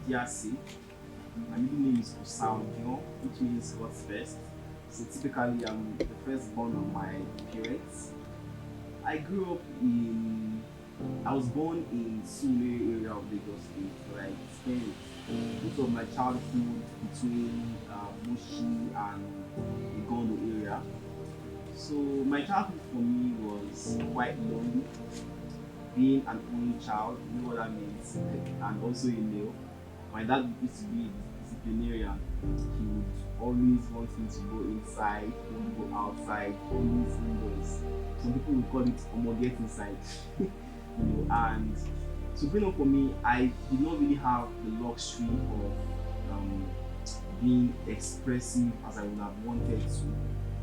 Diase. My middle name is Usaunjo, which means God's first. So typically, I'm the firstborn of my parents. I grew up in. I was born in Sule area of Lagos State, but I spent most of my childhood between Moshi and Igondo area. So my childhood for me was quite lonely. Being an only child, you know what that means, and also a male. My dad used to be a disciplinarian. He would always want me to go inside, don't go outside, always indoors. Some people would call it get inside. And so growing up for me, I did not really have the luxury of being expressive as I would have wanted to.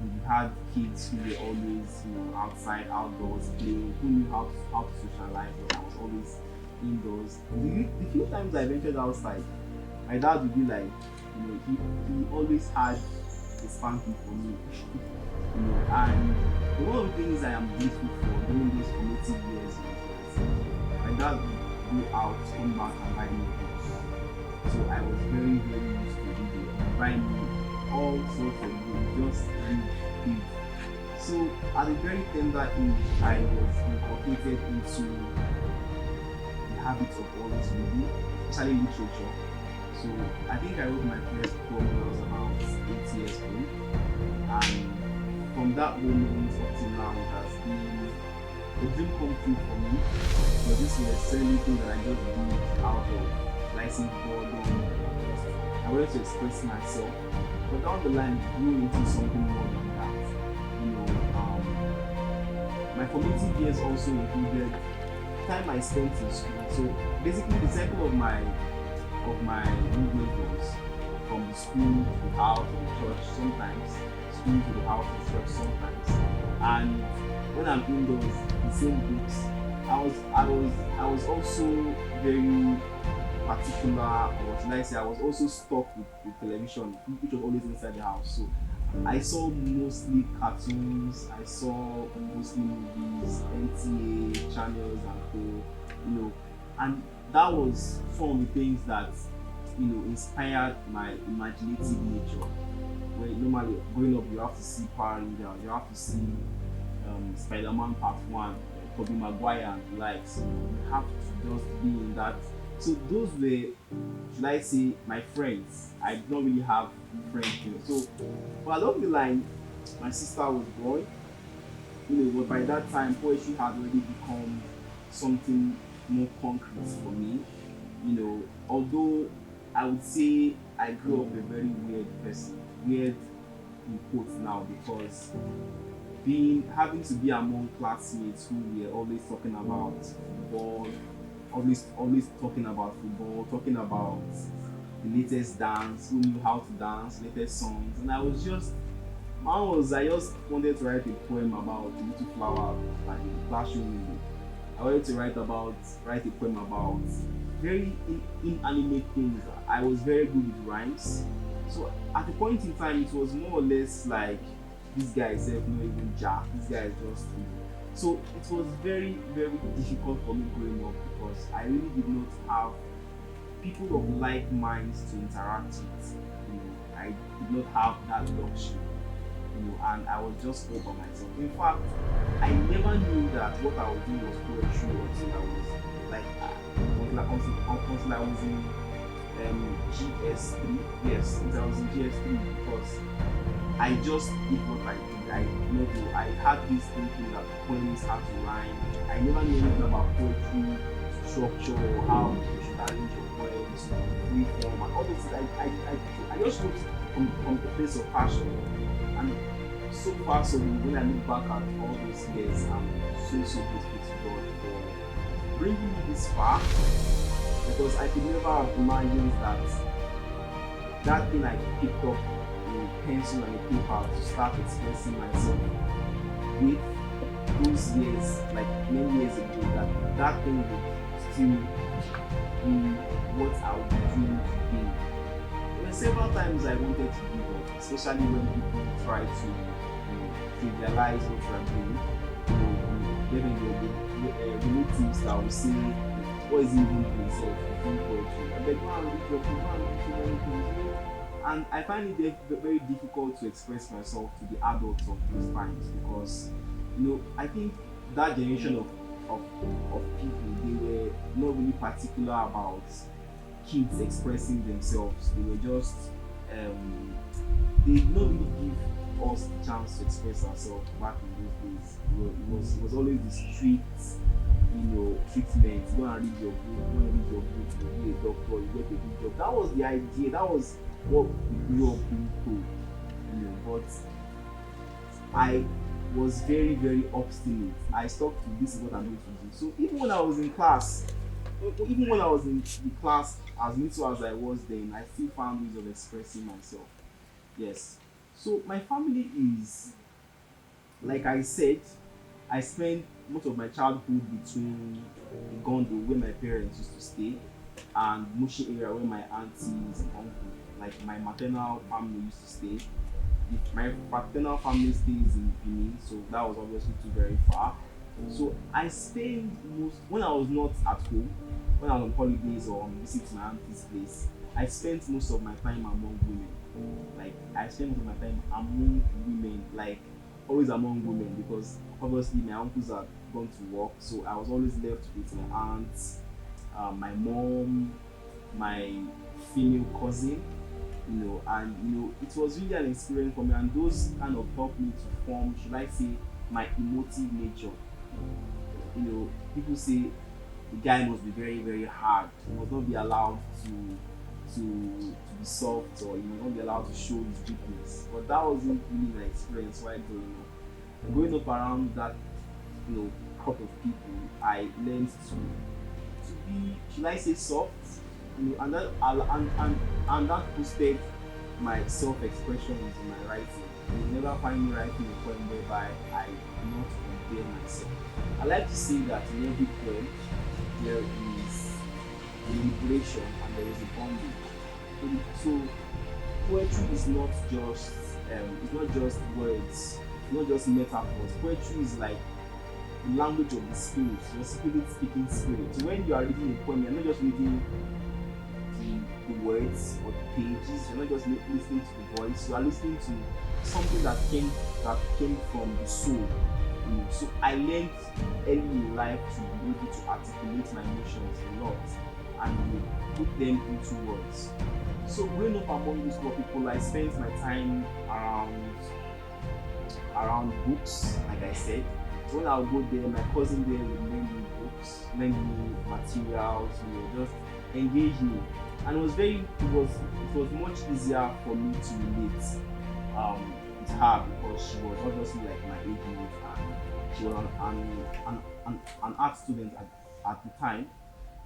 We had kids who were always, outside, outdoors, playing, who knew how to socialize, but I was always indoors. The few times I ventured outside, my dad would be like, he always had a spanking for me. And one of the things I am grateful for during those formative years was that my dad would go out, come back and buy me books. So I was very, very used to reading. Buy me all sorts of books, just read. So at a very tender age, I was inculcated into the habit of always reading, especially literature. So I think I wrote my first poem when I was about 8 years old. And from that moment up till now, it has been a dream come true for me. But this was necessarily thing that I just did out of licensed boredom. I wanted to express myself. But down the line, it grew into something more than that. My formative years also included time I spent in school. So basically, the cycle of my movement was from the school to the house to the church sometimes, school to the house to church sometimes. And when I'm indoors, the same books. I was also very particular, or should I say, I was also stuck with television, which was always inside the house. So I saw mostly cartoons, I saw mostly movies, NTA channels and co, and that was some of the things that inspired my imaginative nature. Where normally growing up, you have to see Power Rangers, you have to see Spider-Man Part 1, Tobey Maguire and the likes. You have to just be in that. So those were, should I say, my friends. I don't really have friends. So, but along the line, my sister was born. But by that time, poetry had already become something more concrete for me. Although I would say I grew up a very weird person. Weird in quotes now, because having to be among classmates who were always talking about football, always talking about football, talking about the latest dance, who knew how to dance, latest songs, and I just wanted to write a poem about the little flower at the classroom window. I wanted to write a poem about very inanimate things. I was very good with rhymes. So at a point in time, it was more or less like, this guy is not even jack, this guy is just. So it was very, very difficult for me growing up, because I really did not have people of like minds to interact with. I did not have that luxury. And I was just all by myself. In fact, I never knew that what I was doing was poetry until I was in GS3. Yes, until I was in GS3, because I just did what I did. I had this thinking that poems had to rhyme. I never knew anything about poetry, structure, or how you should arrange your poems, free form, and all those things. I just wrote from the place of passion. And so far, so good, when I look back at all those years, I'm so grateful to God for bringing me this far, because I could never have imagined that thing I picked up a pencil and a paper to start expressing myself with those years, like many years ago, that thing would still be what I would be doing today. There were several times I wanted to give up, especially when people try to trivialize what you are doing. Maybe the relatives that will say, what is he even doing himself? Doing poetry. beg, go and read your book, go and do so many things, you know. And I find it very difficult to express myself to the adults of those times because, you know, I think that generation of, of people, they were not really particular about kids expressing themselves. They were just, they did not really give us the chance to express ourselves back in those days. It was always the strict, you know, treatment. Go and read your book, go and read your book, you be a doctor, you get a good job. That was the idea, that was what we grew up being told, you know. But I was very, very obstinate. I stuck to this is what I'm going to do. So even when I was in class, even when I was in the class, as little as I was then, I still found ways of expressing myself. Yes. So my family is, like I said, I spent most of my childhood between Gondo, where my parents used to stay, and Mushi area, where my aunties and uncle, like my maternal family, used to stay. My paternal family stays in Benin, so that was obviously too very far. So I spent most, when I was not at home, when I was on holidays or on visit to my auntie's place, I spent most of my time among women. Like I spent most of my time among women, like always among women, because obviously my uncles had gone to work, so I was always left with my aunts, my mom, my female cousin, you know. And you know, it was really an experience for me, and those kind of helped me to form, should I say, my emotive nature. You know, people say the guy must be very, very hard. He must not be allowed to be soft, or he must not be allowed to show his weakness. But that wasn't really my experience while growing up. Growing up around that, you know, crop of people, I learned to be, should I say, soft, you know, and that boosted my self-expression in my writing. You will never find me writing a poem whereby I do not compare myself. I like to say that in every poem there is a liberation and there is a bondage. So poetry is not just words, it's not just metaphors. Poetry is like the language of the spirit, your spirit speaking spirit. So when you are reading a poem, you're not just reading the words or the pages, you're not just listening to the voice, you are listening to something that came from the soul. You know. So I learned early in life to be able to articulate my emotions a lot and, you know, put them into words. So growing up among these people, I spent my time around books, like I said. So when I would go there, my cousin there would lend me books, lend me materials, you know, just engage me. And it was much easier for me to relate with her, because she was obviously like my age mate, and she was an art student at the time,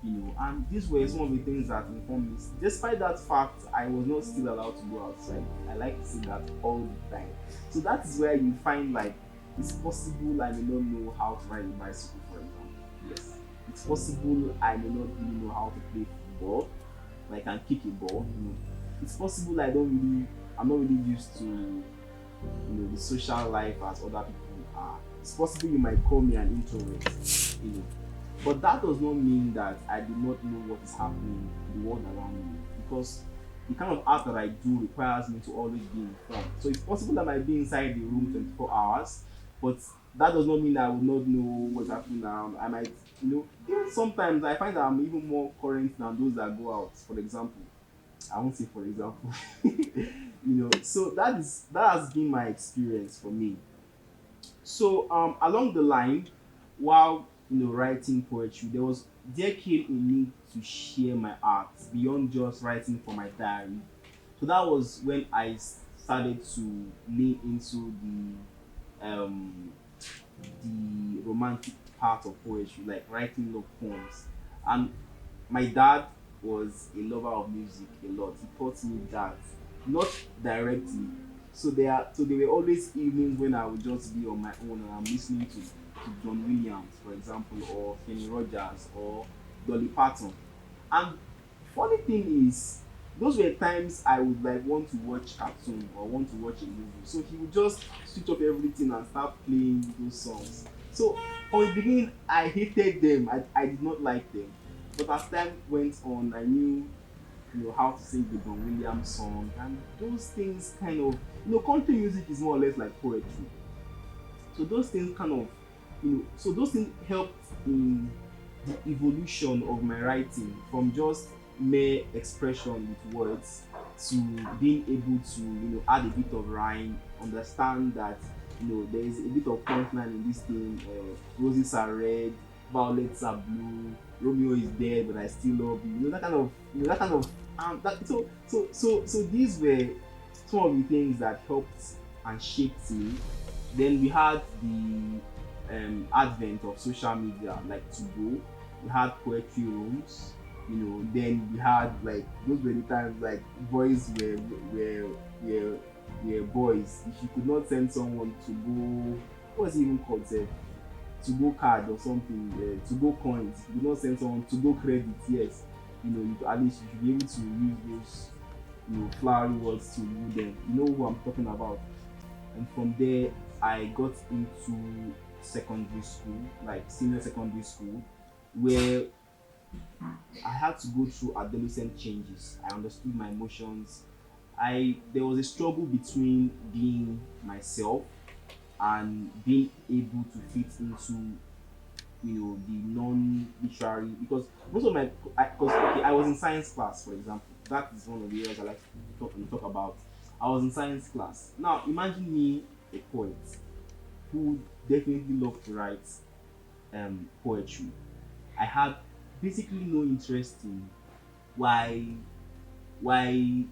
you know. And these were some of the things that informed me. Despite that fact, I was not still allowed to go outside. I like to say that all the time. So that is where you find, like, it's possible I may not know how to ride a bicycle, for example. Yes, it's possible I may not really know how to play football, like I can kick a ball. You know, it's possible I'm not really used to, you know, the social life as other people are. It's possible you might call me an introvert, you know. But that does not mean that I do not know what is happening in the world around me, because the kind of art that I do requires me to always be informed. So it's possible that I might be inside the room 24 hours, but that does not mean I will not know what's happening around. I might, you know, even sometimes I find that I'm even more current than those that go out. For example, I won't say for example, you know. So that has been my experience for me. So along the line, while, you know, writing poetry, there came a need to share my art beyond just writing for my diary. So that was when I started to lean into the romantic part of poetry, like writing love poems. And my dad was a lover of music a lot. He taught me that, not directly. So there were always evenings when I would just be on my own and I'm listening to John Williams, for example, or Kenny Rogers or Dolly Parton. And funny thing is, those were times I would like want to watch cartoon or want to watch a movie. So he would just switch off everything and start playing those songs. So from the beginning, I hated them. I did not like them. But as time went on, I knew how to sing the Don Williams song, and those things kind of, country music is more or less like poetry. So those things kind of, so those things helped in the evolution of my writing from just mere expression with words to being able to, add a bit of rhyme, understand that, there is a bit of punchline in this thing. Roses are red, violets are blue, Romeo is dead, but I still love you. That kind of, that kind of, that. So these were some of the things that helped and shaped me. Then we had the advent of social media like to go. We had poetry rooms, then we had like those were the times like boys were were boys. If you could not send someone to go, what was it even called, to go card or something, to go coins, you could not send someone to go credit, yes, at least you should be able to use those, flowery words to woo them. You know who I'm talking about. And from there I got into secondary school, like senior secondary school, where I had to go through adolescent changes. I understood my emotions. There was a struggle between being myself and being able to fit into, the non-literary, because most of my, because okay, I was in science class, for example. That is one of the areas I like to talk about. I was in science class. Now imagine me, a poet who definitely loved to write poetry. I had basically no interest in why why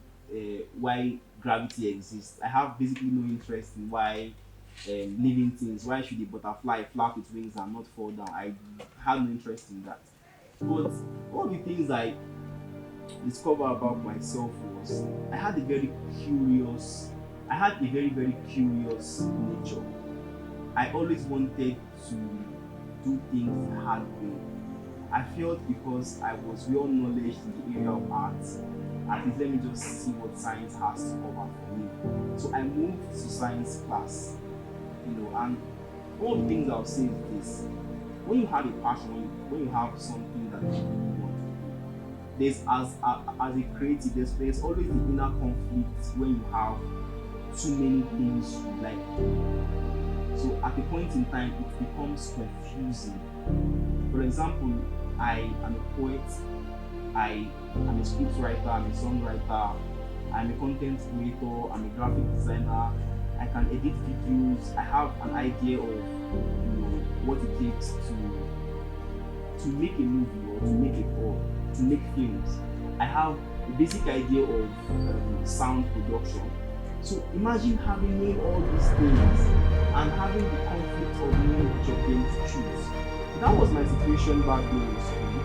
gravity exists. I have basically no interest in why living things. Why should a butterfly flap its wings and not fall down? I had no interest in that. But one of the things I discovered about myself was I had a very very curious nature. I always wanted to do things the hard way. I felt because I was well knowledge in the area of art, at least let me just see what science has to offer for me. So I moved to science class, and one of the things I'll say is this: when you have a passion, when you have something that you really want to do, there's as a creative, there's always the inner conflict when you have too many things you like. So at a point in time, it becomes confusing. For example, I am a poet, I am a script writer, I'm a songwriter, I'm a content creator, I'm a graphic designer, I can edit videos, I have an idea of what it takes to make a movie or to make films. I have a basic idea of sound production. So imagine having all these things and having the conflict of knowing which of them to choose. That was my situation back then in school.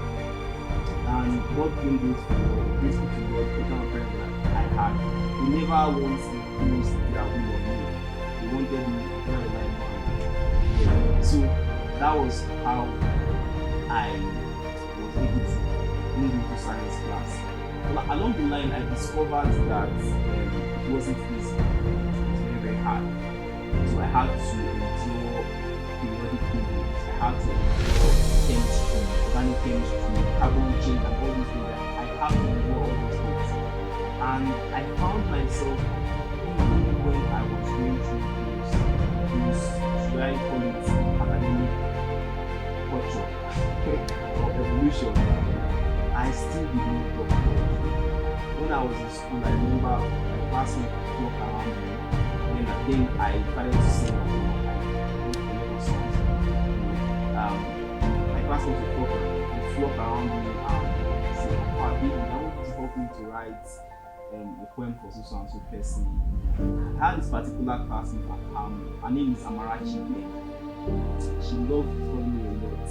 And God being grateful to God, the kind of friends that I had, they never once imposed their will on me. They wanted me to kind of like man. So that was how I was able to move into science class. Along the line, I discovered that it wasn't easy. It was very, very hard. So I had to endure periodic tables. I had to endure chemistry, organic chemistry, carbon chain, and all these things. I had to endure all those things. And I found myself, even when I was going through those should I call it academic culture or evolution, I still didn't talk poetry. When I was in school, I remember my classmates talk around me. Then I started to sing along. I wrote a lot of songs. My classmates would flock around me and say, "Oh, I want you to help me to write a poem for so and so person." I had this particular classmate at her name is Amarachi. She loved telling me a lot.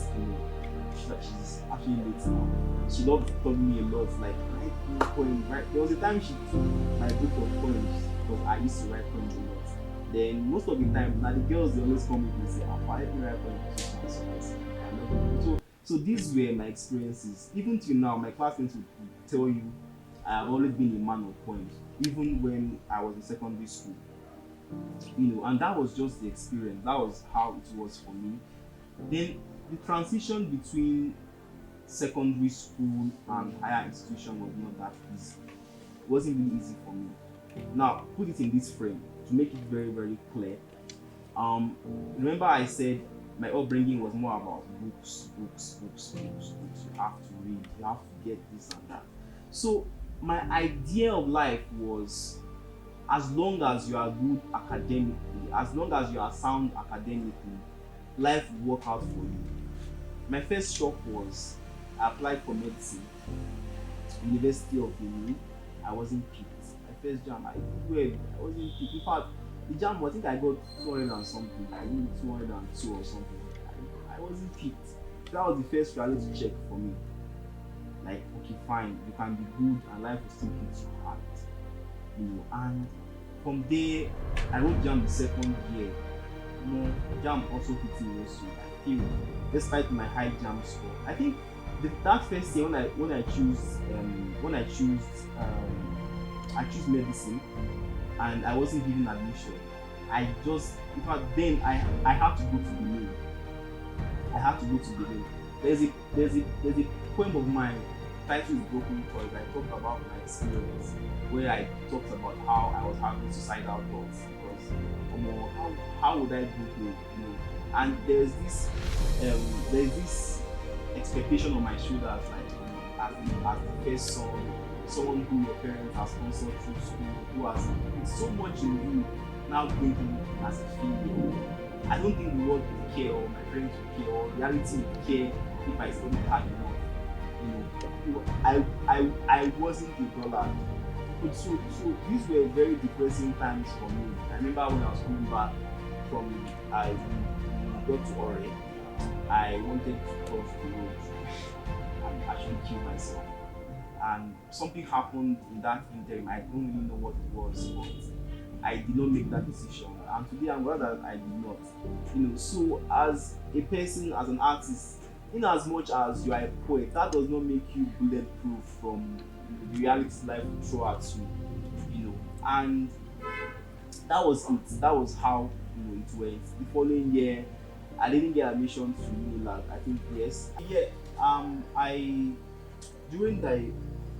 She's actually late now. She loved telling me a lot, like write poems. Right? There was a time she took my book of poems because I used to write poems a lot. Then most of the time, now the girls they always come with me and say, "Oh, let me write poems." So these were my experiences. Even till now, my classmates would tell you I've always been a man of poems, even when I was in secondary school. And that was just the experience. That was how it was for me. Then the transition between secondary school and higher institution was not that easy. It wasn't really easy for me. Now, put it in this frame to make it very, very clear. Remember I said my upbringing was more about books, books, books, books, books. You have to read, you have to get this and that. So my idea of life was, as long as you are good academically, as long as you are sound academically, life will work out for you. My first shock was I applied for medicine, University of Benin. I wasn't picked. My first jam, I wasn't picked. In fact, the jam, I think I got 200 and something. I got 202 or something. I wasn't picked. That was the first reality check for me. Like, okay, fine, you can be good and life will still hit you hard. And from there, I wrote jam the second year. Jam also hit me also. I feel, despite my high jam score, I think that first year when I choose medicine and I wasn't given admission. In fact, then I had to go to Benin. I had to go to Benin. There's a poem of mine, title is Broken Toys. I talked about my experience where I talked about how I was having suicidal thoughts because how would I do good? And there's this expectation on my shoulders, like as the first son, someone who your parents have sponsored through school, who has put so much in you, now thinking as a failure. I don't think the world will care, or my parents will care, or reality will care if I studied hard enough. I wasn't a dollar. So these were very depressing times for me. I remember when I was coming back from I got to Ore, I wanted to cross the road and actually kill myself. And something happened in that interim. I don't really know what it was, but I did not make that decision. And today I'm glad that I did not. So as a person, as an artist, in as much as you are a poet, that does not make you bulletproof from the reality life will throw at you. And that was it. That was how it went. The following year, I didn't get admission to Unilag. I think yes. Yeah.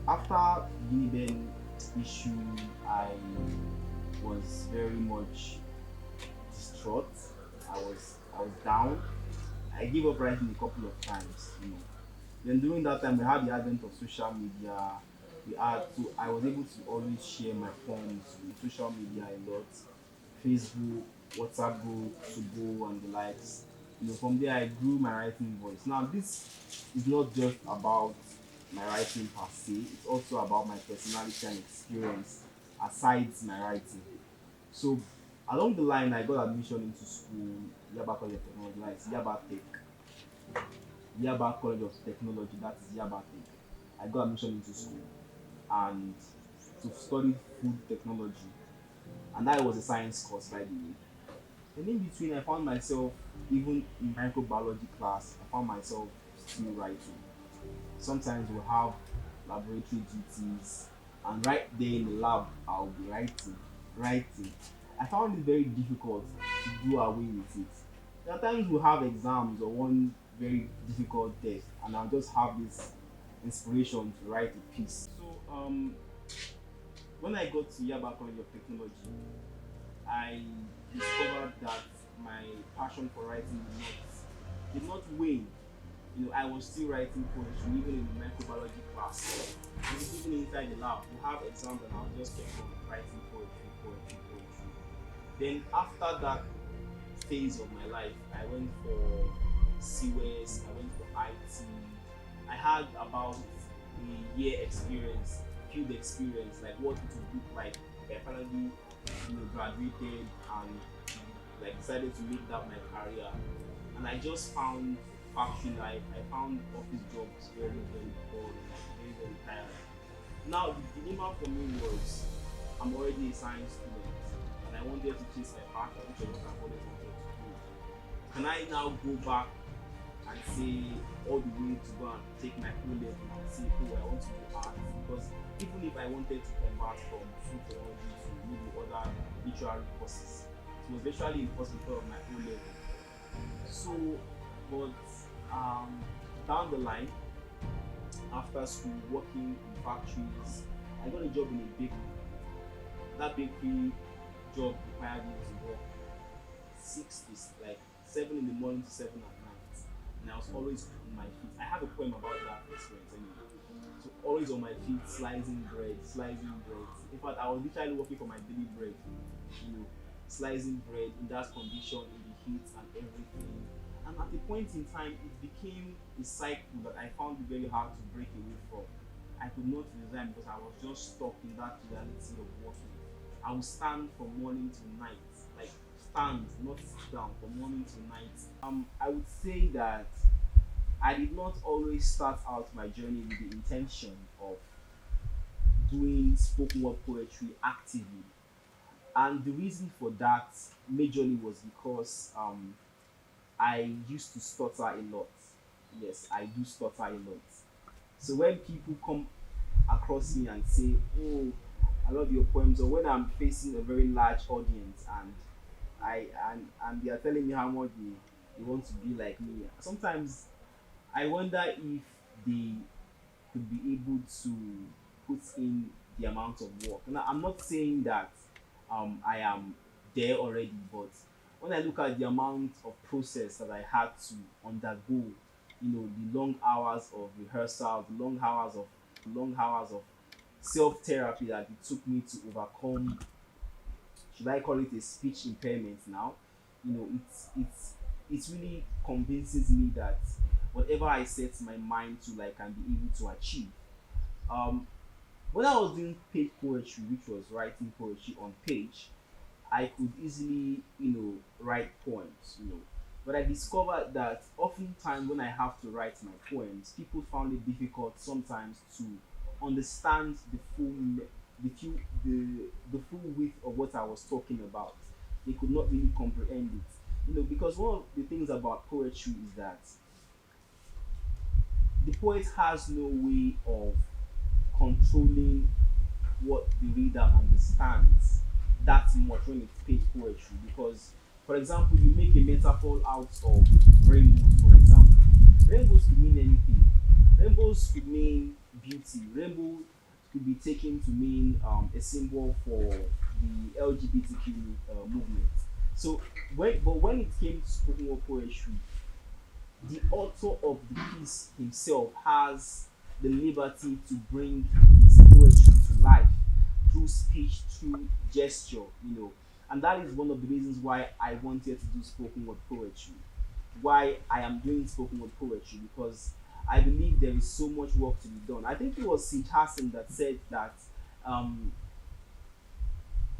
After the Uniben issue, I was very much distraught. I was down. I gave up writing a couple of times. Then during that time, we had the advent of social media. I was able to always share my poems with social media a lot, Facebook, WhatsApp group, Chizoba, and the likes. From there I grew my writing voice. Now this is not just about my writing per se; it's also about my personality and experience aside my writing. So along the line, I got admission into school, Yaba College of Technology, like Yaba Tech, Yaba College of Technology, that is Yaba Tech. I got admission into school and to study food technology, and that was a science course, by the way. And in between, I found myself, even in microbiology class, I found myself still writing. Sometimes we'll have laboratory duties, and right there in the lab, I'll be writing. I found it very difficult to do away with it. There are times we'll have exams or one very difficult test, and I'll just have this inspiration to write a piece. So, when I got to Yaba College of Technology, I discovered that my passion for writing did not wane. I was still writing poetry even in the microbiology class. Even inside the lab, we have exams and I'll just keep on writing poetry. Then after that phase of my life, I went for CWES, I went for IT. I had about a year experience, field experience, like what it would look like if I finally graduated and decided to make that my career. And I just found factory life, I found office jobs very, very boring, very, very tiring. Now the dilemma for me was I'm already a science student and I wanted to chase my passion, which is what I've always wanted to do. Can I now go back and say all the way to go and take my O level and say, oh, I want to do art? Because even if I wanted to convert from food technology to maybe other literary courses, it was virtually impossible of my O level. So, but down the line, after school, working in factories. I got a job in a bakery. That bakery job required me to work six to like 7 in the morning to 7 at night, and I was always on my feet. I have a poem about that experience anyway. So always on my feet, slicing bread, slicing bread. In fact, I was literally working for my daily bread, you know, slicing bread in that condition, in the heat and everything. And at a point in time, it became a cycle that I found it very hard to break away from. I could not resign because I was just stuck in that reality of working. I would stand from morning to night, like stand, not sit down, from morning to night. I would say that I did not always start out my journey with the intention of doing spoken word poetry actively. And the reason for that majorly was because I used to stutter a lot. Yes, I do stutter a lot. So when people come across me and say, "Oh, I love your poems," or when I'm facing a very large audience and and they are telling me how much they want to be like me, sometimes I wonder if they could be able to put in the amount of work. Now, I'm not saying that I am there already, but when I look at the amount of process that I had to undergo, the long hours of rehearsal, the long hours of self therapy that it took me to overcome, should I call it a speech impairment now? It's really convinces me that whatever I set my mind to, like, can be able to achieve. Um, when I was doing page poetry, which was writing poetry on page, I could easily, write poems, But I discovered that oftentimes when I have to write my poems, people found it difficult sometimes to understand the full, the full width of what I was talking about. They could not really comprehend it, because one of the things about poetry is that the poet has no way of controlling what the reader understands that much when it's page poetry, because for example you make a metaphor out of rainbows. For example, rainbows could mean anything. Rainbows could mean beauty. Rainbow could be taken to mean a symbol for the LGBTQ movement. So when it came to spoken word poetry, the author of the piece himself has the liberty to bring his poetry to life through speech, through gesture, And that is one of the reasons why I wanted to do spoken word poetry. Why I am doing spoken word poetry, because I believe there is so much work to be done. I think it was Sid Hassan that said that um,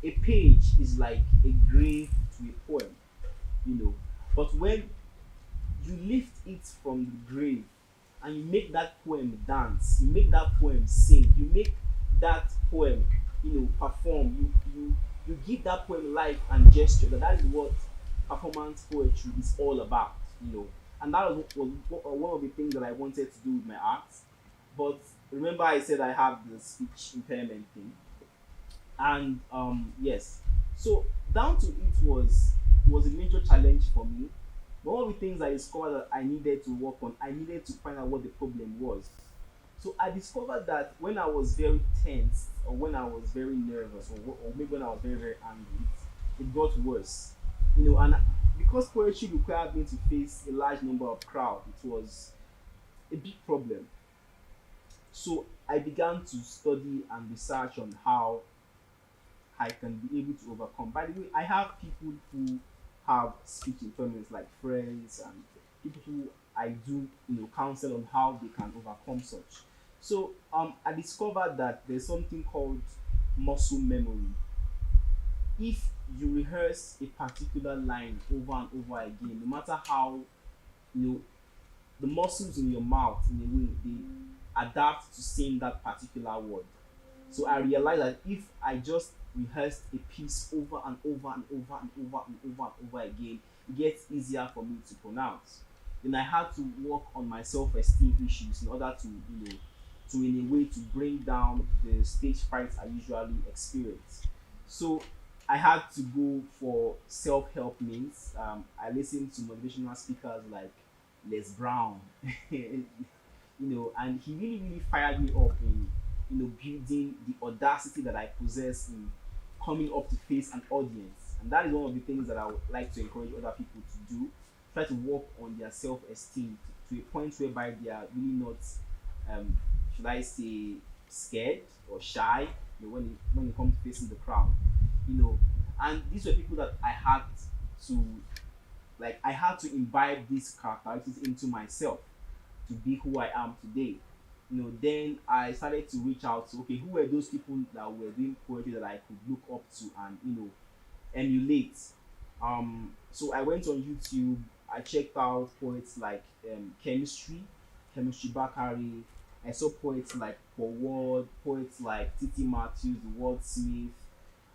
a page is like a grave to a poem, But when you lift it from the grave and you make that poem dance, you make that poem sing, you make that poem, perform, you give that poem life and gesture. That is what performance poetry is all about, And that was one of the things that I wanted to do with my art. But remember, I said I have the speech impairment thing, and yes, so down to it was a major challenge for me. But one of the things I discovered that I needed to work on, I needed to find out what the problem was. So I discovered that when I was very tense, or when I was very nervous, or maybe when I was very, very angry, it got worse. And because poetry required me to face a large number of crowd, it was a big problem. So I began to study and research on how I can be able to overcome. By the way, I have people who have speech impairments, like friends and people who I do, counsel on how they can overcome such. So I discovered that there's something called muscle memory. If you rehearse a particular line over and over again, no matter how, you know the muscles in your mouth, in a way, they adapt to saying that particular word. So I realized that if I just rehearsed a piece over and over and over and over and over and over again, it gets easier for me to pronounce. Then I had to work on my self-esteem issues in order to, in a way, to bring down the stage frights I usually experience. So I had to go for self-help means. I listened to motivational speakers like Les Brown. and he really, really fired me up in, building the audacity that I possess in coming up to face an audience. And that is one of the things that I would like to encourage other people to do. Try to work on their self-esteem to a point whereby they are really not, um, should I say, scared or shy, when it comes to facing the crowd. You know, and these were people that to, I had to imbibe these characteristics into myself to be who I am today. Then I started to reach out to, okay, who were those people that were doing poetry that I could look up to and emulate. So I went on YouTube. I checked out poets like Chemistry Bakari. I saw poets like Paul Ward, poets like Titi Matthews, the Wordsmith.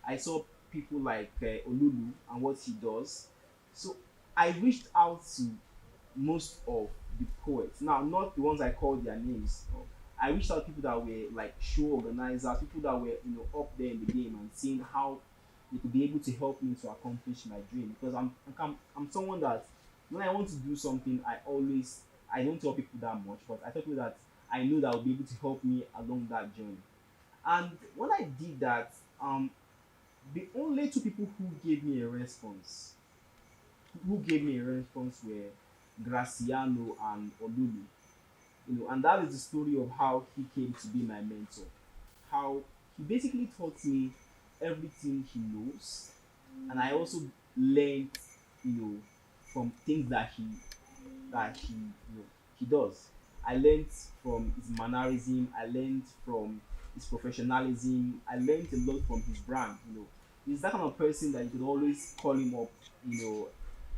I saw people like Olulu and what he does. So I reached out to most of the poets. Now, not the ones I called their names. No. I reached out to people that were like show organizers, people that were up there in the game and seeing how they could be able to help me to accomplish my dream. Because I'm someone that when I want to do something, I don't tell people that much, but I tell people that I know that will be able to help me along that journey. And when I did that, the only two people who gave me a response were Graciano and Olulu. And that is the story of how he came to be my mentor. How he basically taught me everything he knows, and I also learned, from things that he does. I learned from his mannerism. I learned from his professionalism. I learned a lot from his brand. He's that kind of person that you could always call him up.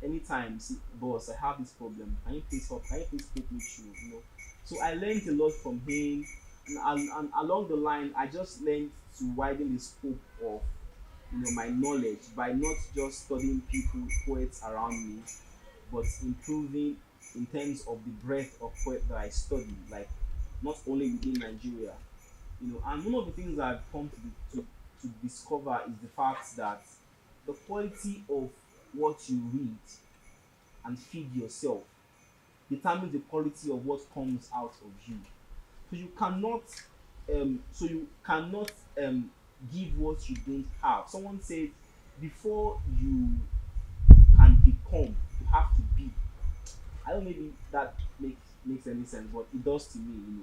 Anytime, see, boss, I have this problem. Can you please help? Can you please take me through? So I learned a lot from him, and along the line, I just learned to widen the scope of my knowledge by not just studying people, poets around me, but improving in terms of the breadth of poet that I study, like not only within Nigeria. And one of the things I've come to discover is the fact that the quality of what you read and feed yourself determines the quality of what comes out of you. So you cannot give what you don't have. Someone said, before you can become, you have to be. I don't know, maybe that makes any sense, but it does to me.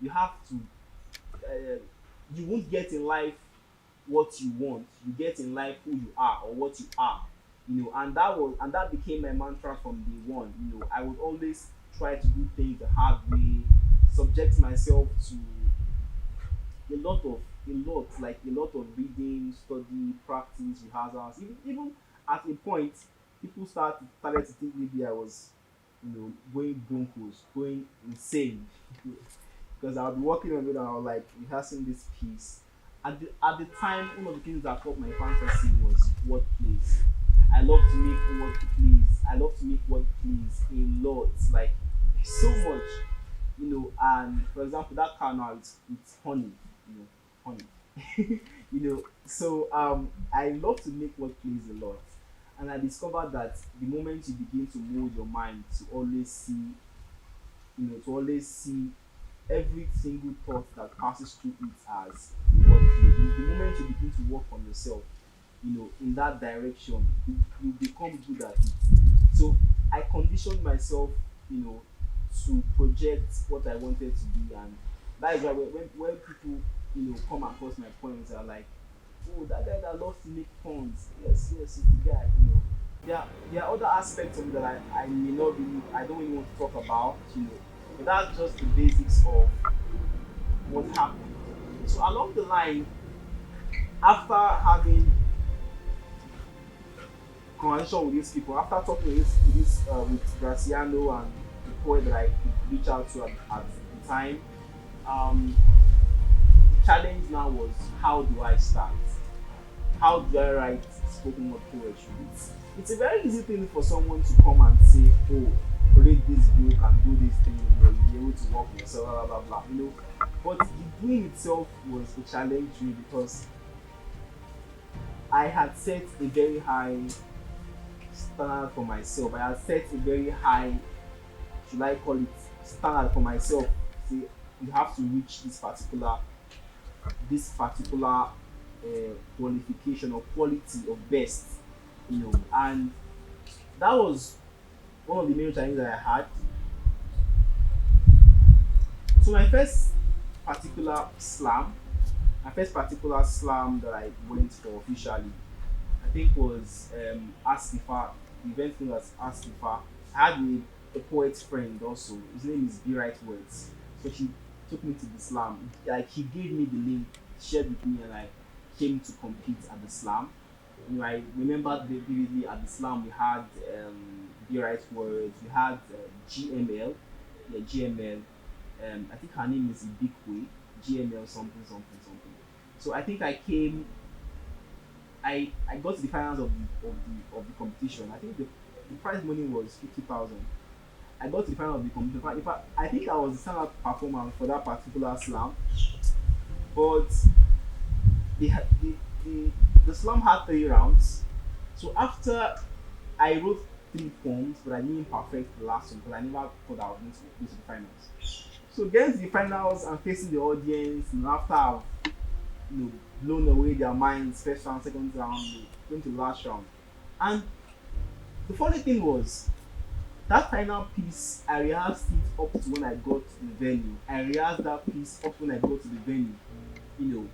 You have to. You won't get in life what you want. You get in life who you are or what you are. And that became my mantra from day one. I would always try to do things the hard way, subject myself to a lot of reading, study, practice, rehearsals. Even at a point, people started to think maybe I was, going bonkers, going insane, because I'll be working on it and I was like rehearsing this piece. At the time, one of the things that caught my fantasy was word plays. I love to make word plays. I love to make word plays a lot, like so much. And for example, that car now it's honey, honey. So I love to make word plays a lot. And I discovered that the moment you begin to mold your mind to always see every single thought that passes through it as a word play. The moment you begin to work on yourself, in that direction, you become good at it. So I conditioned myself, to project what I wanted to be, and that is why when people, come across my poems, they're like, oh, that guy that loves to make puns. Yes, yes, it's the guy. There are other aspects of it that I don't really want to talk about, but that's just the basics of what happened. So along the line, after having conversation with these people, after talking with Graciano and the poet that I could reach out to at the time, the challenge now was, how do I start? How do I write spoken word poetry? It's a very easy thing for someone to come and say, oh, read this book and do this thing, you'll be able to work on yourself, blah blah blah, But the doing itself was a challenge to me, because I had set a very high standard for myself. I had set a very high, should I call it, standard for myself say you have to reach this particular qualification or quality of best, and that was one of the main challenges that I had. So my first particular slam that I went for officially, I think was Askifa, the event known as Askifa. I had a poet friend also. His name is Be Right Words. So she took me to the slam. Like he gave me the link, shared with me, and I came to compete at the slam. I remember vividly at the slam we had Be Right Words, we had GML, yeah GML. I think her name is Ibikwe, GML something something something. So I think I got to the finals of the competition. I think the prize money was 50,000. I got to the final of the competition. In fact, I think I was the standout performer for that particular slam. But the the, the, the slam had 3 rounds. So after I wrote 3 poems, but I didn't perfect the last one because I never thought I was going to go to the finals. So getting to the finals and facing the audience, after I've blown away their minds, first round, second round, going to the last round. And the funny thing was that final piece, I rehearsed it up to when I got to the venue. I rehearsed that piece up when I got to the venue. You know,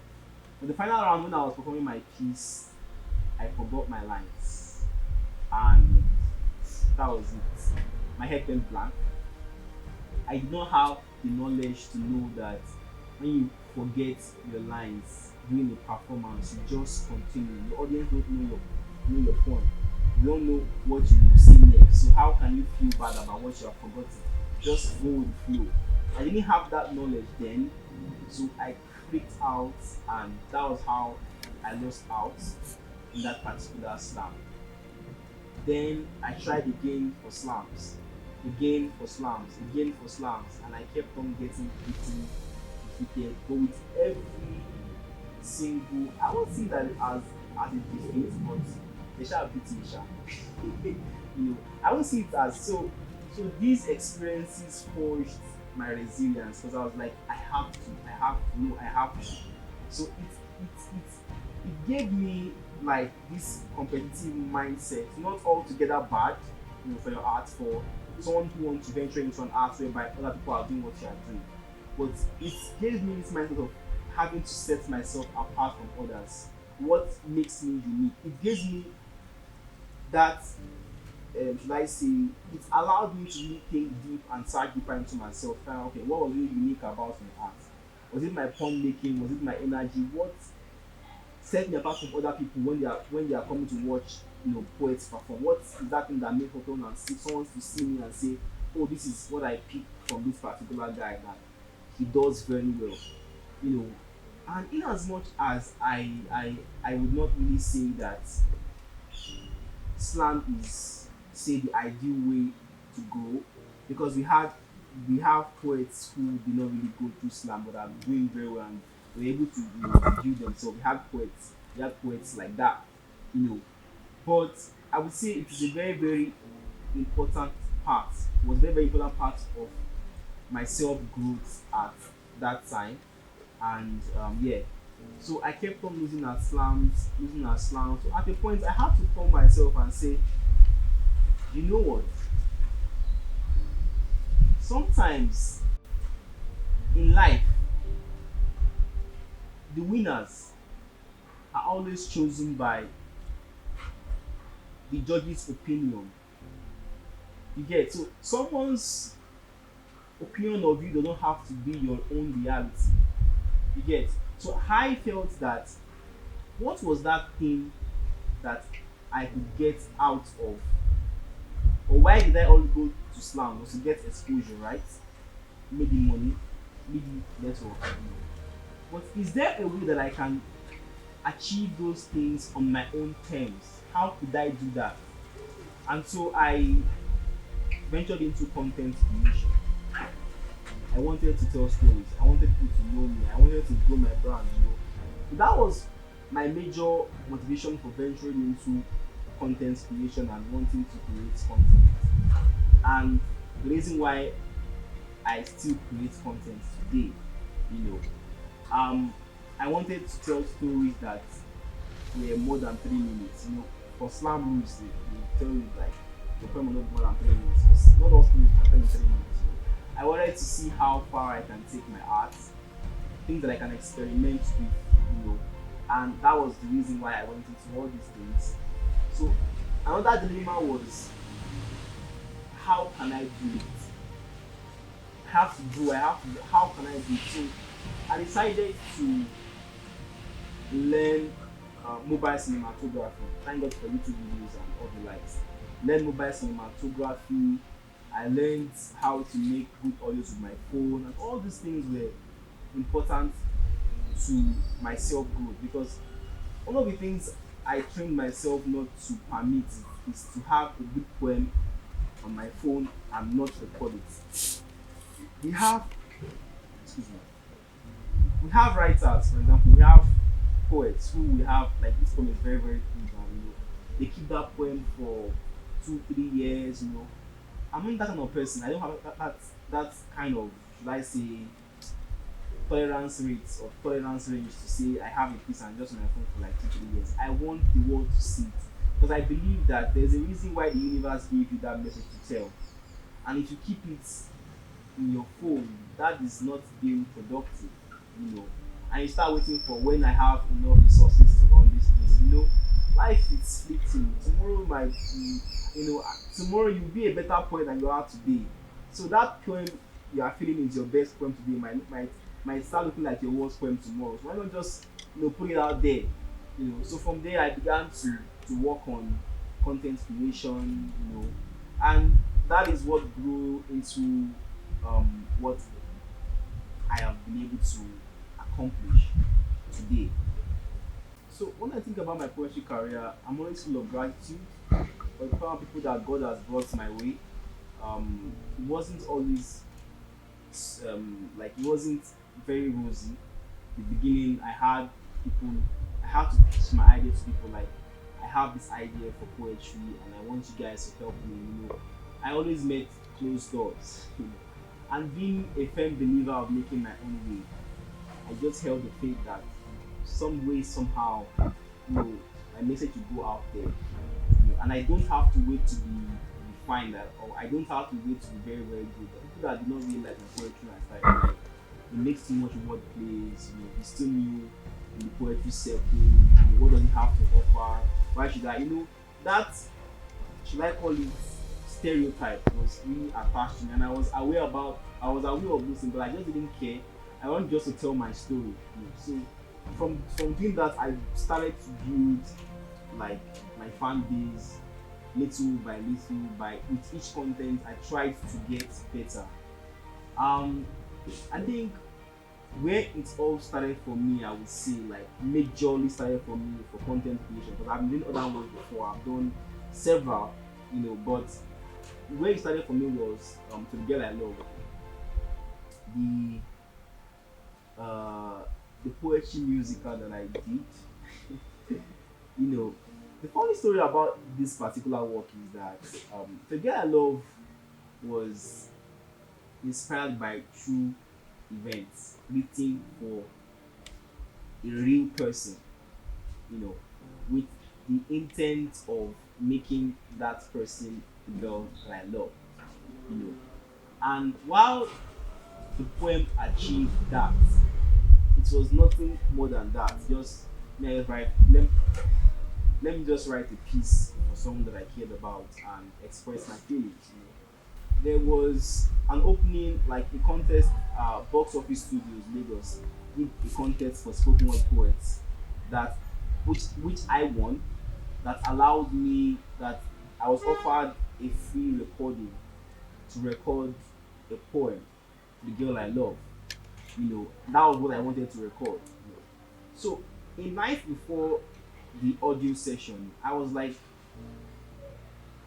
but the final round when I was performing my piece, I forgot my lines, and that was it. My head went blank. I did not have the knowledge to know that when you forget your lines during a performance, you just continue. The audience don't know your point. You don't know what you will say next. So how can you feel bad about what you have forgotten? Just go with the flow. I didn't have that knowledge then, so I freaked out, and that was how I lost out in that particular slam. Then I tried again for slams, and I kept on getting defeated. But with every single, I won't see that as a defeat, but they shall beat me, shall. I won't see it as so. So these experiences forged my resilience because I was like, I have to. No, I have to. So it gave me like this competitive mindset, not altogether bad, for your art, for someone who wants to venture into an art whereby other people are doing what you are doing. But it gave me this mindset of having to set myself apart from others. What makes me unique? It gives me that, should I say, it allowed me to really think deep and search deeper into myself. Kind of, okay, what was really unique about my art? Was it my poem making? Was it my energy? What set me apart from other people when they are coming to watch, poets perform? What is that thing that makes someone to see me and say, oh, this is what I picked from this particular guy that he does very well, And in as much as I would not really say that slam is, say, the ideal way to go, because we have poets who did not really go through slam but are doing very well and were able to do themselves. We have poets like that, But I would say it is a very, very important part. It was a very, very important part of my self growth at that time, and yeah. So I kept on losing at slams. So at a point, I had to call myself and say, you know what? Sometimes in life, the winners are always chosen by the judge's opinion. You get, so someone's opinion of you doesn't have to be your own reality. You get, so I felt that what was that thing that I could get out of, or why did I only go to slam? Was to get exposure, right? Maybe money, maybe network. But is there a way that I can achieve those things on my own terms? How could I do that? And so I ventured into content creation. I wanted to tell stories. I wanted people to know me. I wanted to grow my brand. So that was my major motivation for venturing into content creation and wanting to create content. And the reason why I still create content today. You know, I wanted to tell stories that were more than 3 minutes. You know, for slam rules, they tell you like the poem will not be more than 3 minutes. It's not all stories can tell in 3 minutes. I wanted to see how far I can take my art, things that I can experiment with, and that was the reason why I went into all these things. So another dilemma was, how can I do it? How can I do it? So I decided to learn mobile cinematography. Thank God for YouTube videos and all the likes. Learn mobile cinematography. I learned how to make good audios with my phone, and all these things were important to my self growth, because one of the things I trained myself not to permit is to have a good poem on my phone and not record it. We have, excuse me, we have writers, for example, we have poets who we have like, this poem is very very good, and they keep that poem for 2 3 years. I'm not that kind of person. I don't have that kind of, should I say, tolerance rates or tolerance range to say I have a piece and just on my phone for like 2 3 years. I want the world to see it, because I believe that there's a reason why the universe gave you that message to tell, and if you keep it in your phone, that is not being productive. And you start waiting for when I have enough resources to run this thing. Life is fleeting. Tomorrow might be, tomorrow you'll be a better poet than you are today. So that poem you are feeling is your best poem today might start looking like your worst poem tomorrow. So why not just put it out there? So from there I began to work on content creation, and that is what grew into what I have been able to accomplish today. So when I think about my poetry career, I'm always full of gratitude for the kind of people that God has brought my way. It wasn't always it wasn't very rosy. In the beginning, I had to pitch my idea to people like, I have this idea for poetry and I want you guys to help me. I always met closed doors. And being a firm believer of making my own way, I just held the faith that some way, somehow, my message will go out there. And I don't have to wait to be refined, or I don't have to wait to be very, very good. The people that do not really like my poetry and style, it makes too much word plays, he's still new in the poetry circle, what does he have to offer? Why should I? That, should I call it, stereotype was really attached to me, and I was aware of those things, but I just didn't care. I wanted just to tell my story. So from doing that, I started to build like my fan base little by little. With each content, I tried to get better. I think where it all started for me, I would say, like, majorly started for me for content creation, because I've been doing other work before. I've done several, but where it started for me was To the Girl I Love. The poetry musical that I did. The funny story about this particular work is that The Girl I Love was inspired by true events written for a real person, with the intent of making that person the girl that I love. And while the poem achieved that, it was nothing more than that. Just let me just write a piece for someone that I cared about and express my feelings. There was an opening, like a contest, Box Office Studios Lagos did a contest for spoken word poets, which I won. That allowed me, that I was offered a free recording to record a poem, The Girl I Love. That was what I wanted to record. So a night before the audio session, I was like,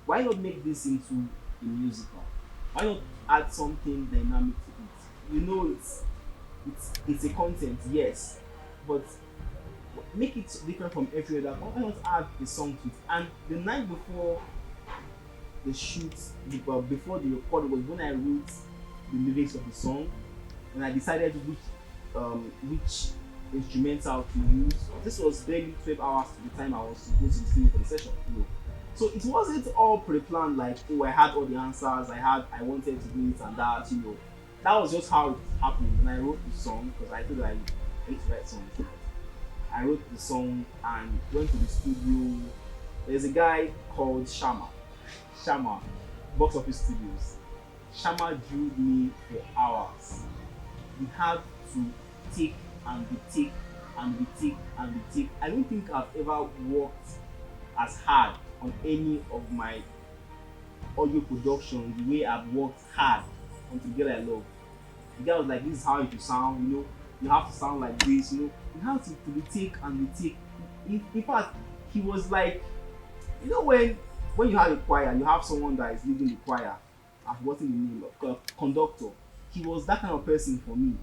why not make this into a musical? Why not add something dynamic to it? It's a content, yes, but make it different from every other. Why not add a song to it? And the night before the shoot, before the recording, was when I wrote the lyrics of the song, and I decided which instrumental to use. This was barely 12 hours to the time I was to go to the studio for the session. So it wasn't all pre-planned, like, oh, I had all the answers, I wanted to do it and that. That was just how it happened. And I wrote the song because I thought I hate to write songs. I wrote the song and went to the studio. There's a guy called Shama, Box Office Studios. Shama drew me for hours. We had to take and retake and retake and retake. I don't think I've ever worked as hard on any of my audio production the way I've worked hard on Together I Love. The guy was like, this is how it will sound, you have to sound like this, you have to retake and retake. In fact, he was like, when you have a choir, you have someone that is leading the choir. I've forgotten the name of conductor. He was that kind of person for me.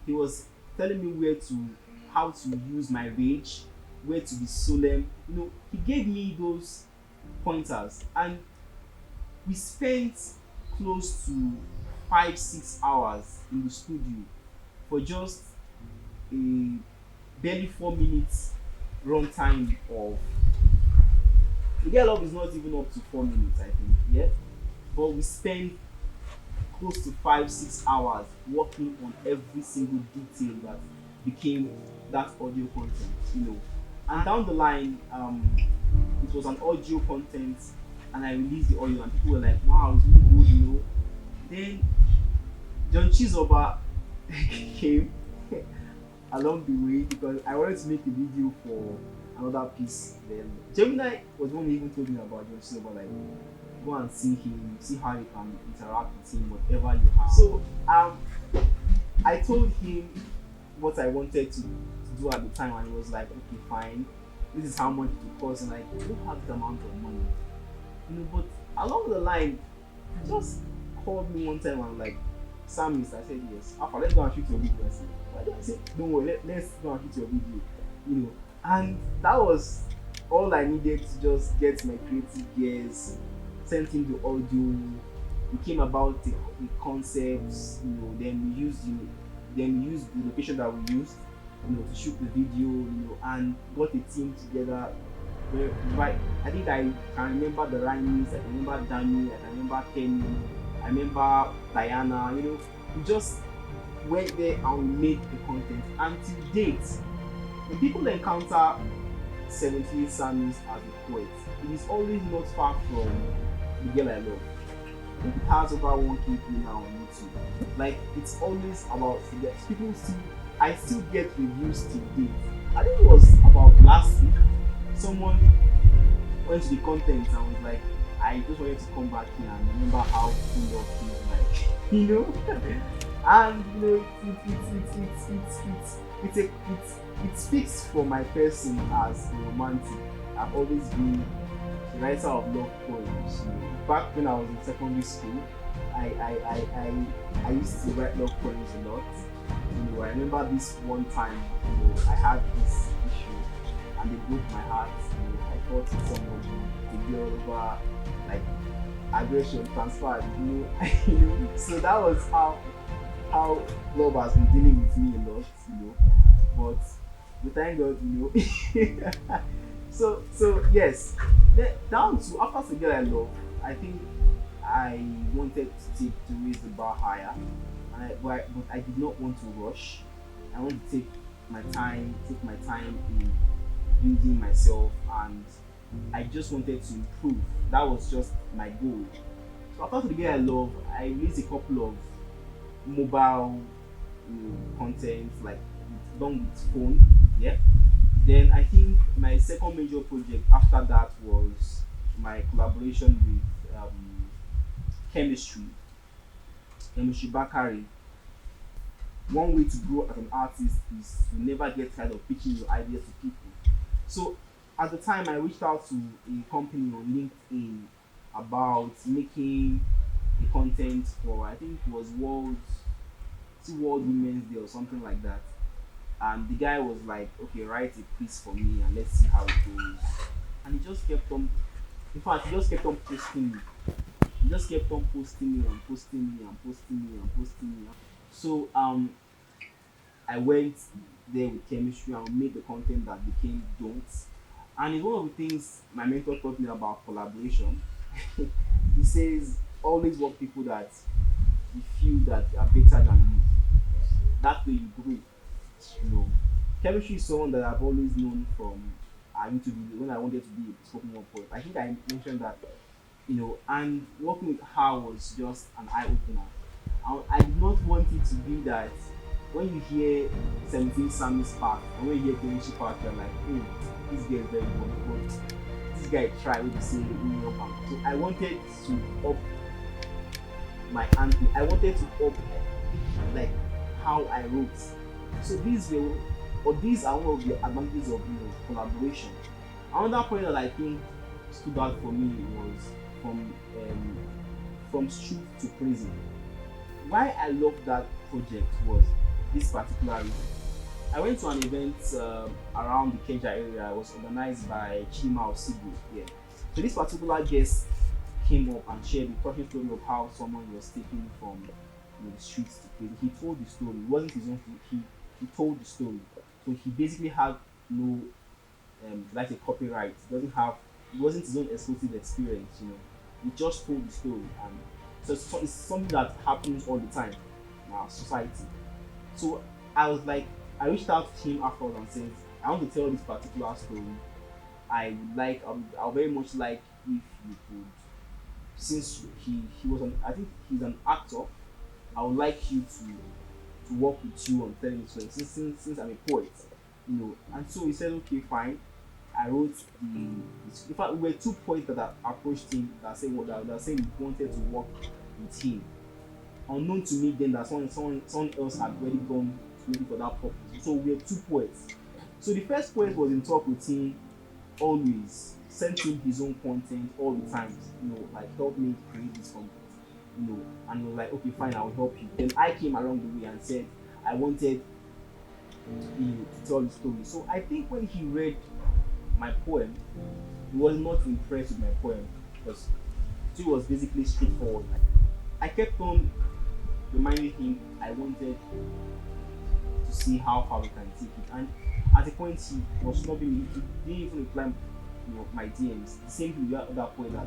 He was telling me how to use my rage, where to be solemn. He gave me those pointers, and we spent close to 5-6 hours in the studio for just a barely 4 minutes runtime of The Girl Love is not even up to 4 minutes, I think, yeah. But we spent close to 5-6 hours working on every single detail that became that audio content. And down the line, it was an audio content, and I released the audio, and people were like, wow, it's really good. Then John Chizoba came along the way because I wanted to make a video for another piece. Then Gemini was the one who even told me about John Chizoba, like, go and see him, see how you can interact with him, whatever you have. So I told him what I wanted to do at the time, and he was like, okay, fine, this is how much it will cost, and like, I don't have the amount of money, but along the line, he just called me one time and like, PSALMIST, I said yes. After, let's go and shoot your video. I said, don't worry, let's go and shoot your video, and that was all I needed to just get my creative gears, sent in the audio. We came about the concepts, then we used the location that we used, to shoot the video, and got a team together. Right, I think I can remember the Rhymes, I can remember Danny, I can remember Kenny, I remember Diana. We just went there and we made the content. And to date, when people encounter 78 PSALMIST as a poet, it is always not far from The Girl I Love. It has over 1K views now on YouTube. Like, it's always about people I still get reviews till date. I think it was about last week, someone went to the content and was like, I just wanted to come back here and remember how full of things like, and it speaks for my person as a romantic. I've always been a writer of love poems. Back when I was in secondary school, I used to write love poems a lot. I remember this one time, I had this issue and it broke my heart. I thought somebody, the girl over, like, aggression transferred, So that was how love has been dealing with me a lot, but thank God, So yes, down to after The Girl I Love, I think I wanted to raise the bar higher, but I did not want to rush. I want to take my time in building myself, and I just wanted to improve. That was just my goal. So after The Girl I Love, I released a couple of mobile content, like done with phone, yeah. Then I think my second major project after that was my collaboration with Chemistry Bakari. One way to grow as an artist is to never get tired of pitching your ideas to people. So at the time, I reached out to a company on LinkedIn about making a content for, I think it was World Women's Day or something like that. And the guy was like, okay, write a piece for me and let's see how it goes. And he just kept on posting me. He just kept on posting me and posting me and posting me and posting me. So I went there with chemistry and made the content that became don'ts. And it's one of the things my mentor taught me about collaboration. He says always work people that you feel that are better than you. That way you grow. Chemistry is someone that I've always known from YouTube video when I wanted to be a spoken word poet. I think I mentioned that, and working with her was just an eye opener. I did not want it to be that when you hear 17 Sammy's part or when you hear chemistry part, you're like, oh, this guy is very good, but this guy tried to say in your part. So I wanted to up my ante. I wanted to up like how I wrote. So these are one of the advantages of collaboration. Another point that I think stood out for me was from street to prison. Why I loved that project was this particular reason. I went to an event around the Keja area. It was organized by Chima Osibu. Yeah. So this particular guest came up and shared the touching story of how someone was taken from the streets to prison. He told the story. It wasn't his own. He told the story. So he basically had no like a copyright. It wasn't his own exclusive experience. He just told the story, and so it's something that happens all the time in our society. So I was like, I reached out to him afterwards and said, I want to tell this particular story. I would very much like if you could, since he was I think he's an actor. I would like you to work with you on telling the story since I'm a poet. And so he said, okay, fine. I wrote in fact, we were two poets that approached him that said that saying we wanted to work with him. Unknown to me then that someone else had already gone to maybe for that purpose. So we were two poets. So the first poet was in talk with him always, sent him his own content all the time, like help me create this content, and he was like, okay, fine, I'll help you. Then I came along the way and said I wanted to tell the story. So I think when he read my poem, he was not impressed with my poem because it was basically straightforward. I kept on reminding him I wanted to see how far we can take it, and at a point he was snubbing me. He didn't even reply my DMs. The same thing with that other poet that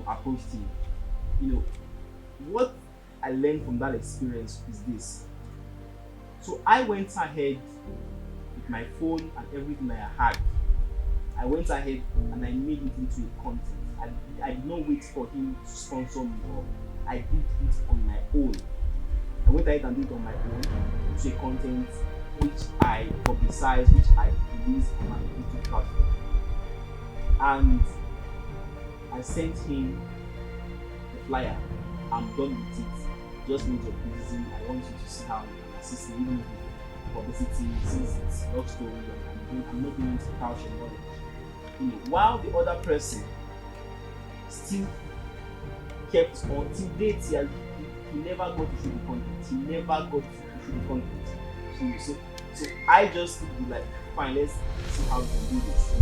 approached him. What I learned from that experience is this. So I went ahead with my phone and everything I had. I went ahead and I made it into a content. I did not wait for him to sponsor me, or I did it on my own. I went ahead and did it on my own into a content which I publicized, which I released on my YouTube platform. And I sent him the flyer. I'm done with it. Just need your criticism. I want you to see how you can assist me, even with publicity, since it's your story, and I'm not going to couch your knowledge. While the other person still kept on till date, he never got to shoot the content. He never got to shoot the content. So I just be like, fine, let's see how we can do this.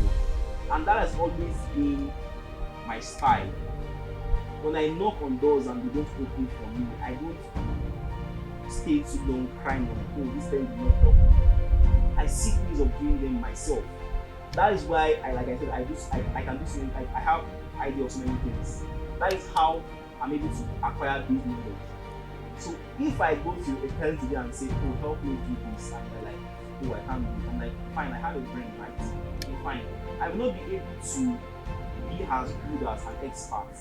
And that has always been my style. When I knock on doors and they don't open for me, I don't stay too long crying on, oh, this thing did not help me. I seek ways of doing them myself. That is why I can do something. I have idea of so many things. That is how I'm able to acquire this knowledge. So if I go to a parent today and say, oh, help me do this, and they're like, oh, I can't do it, I'm like, fine, I have a brain, right? Okay, fine. I will not be able to be as good as an expert.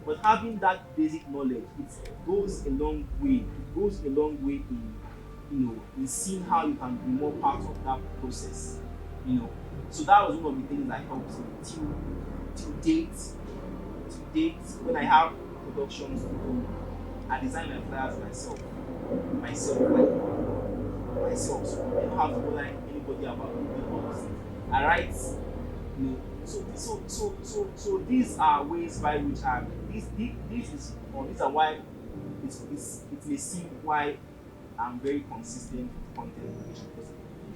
But having that basic knowledge, it goes a long way. It goes a long way in seeing how you can be more part of that process. So that was one of the things that helped me till date. When I have productions to do, I design my flyers myself. So I don't have to bother anybody about it. I write, So these are ways by which these are why it may seem why I'm very consistent with content creation, because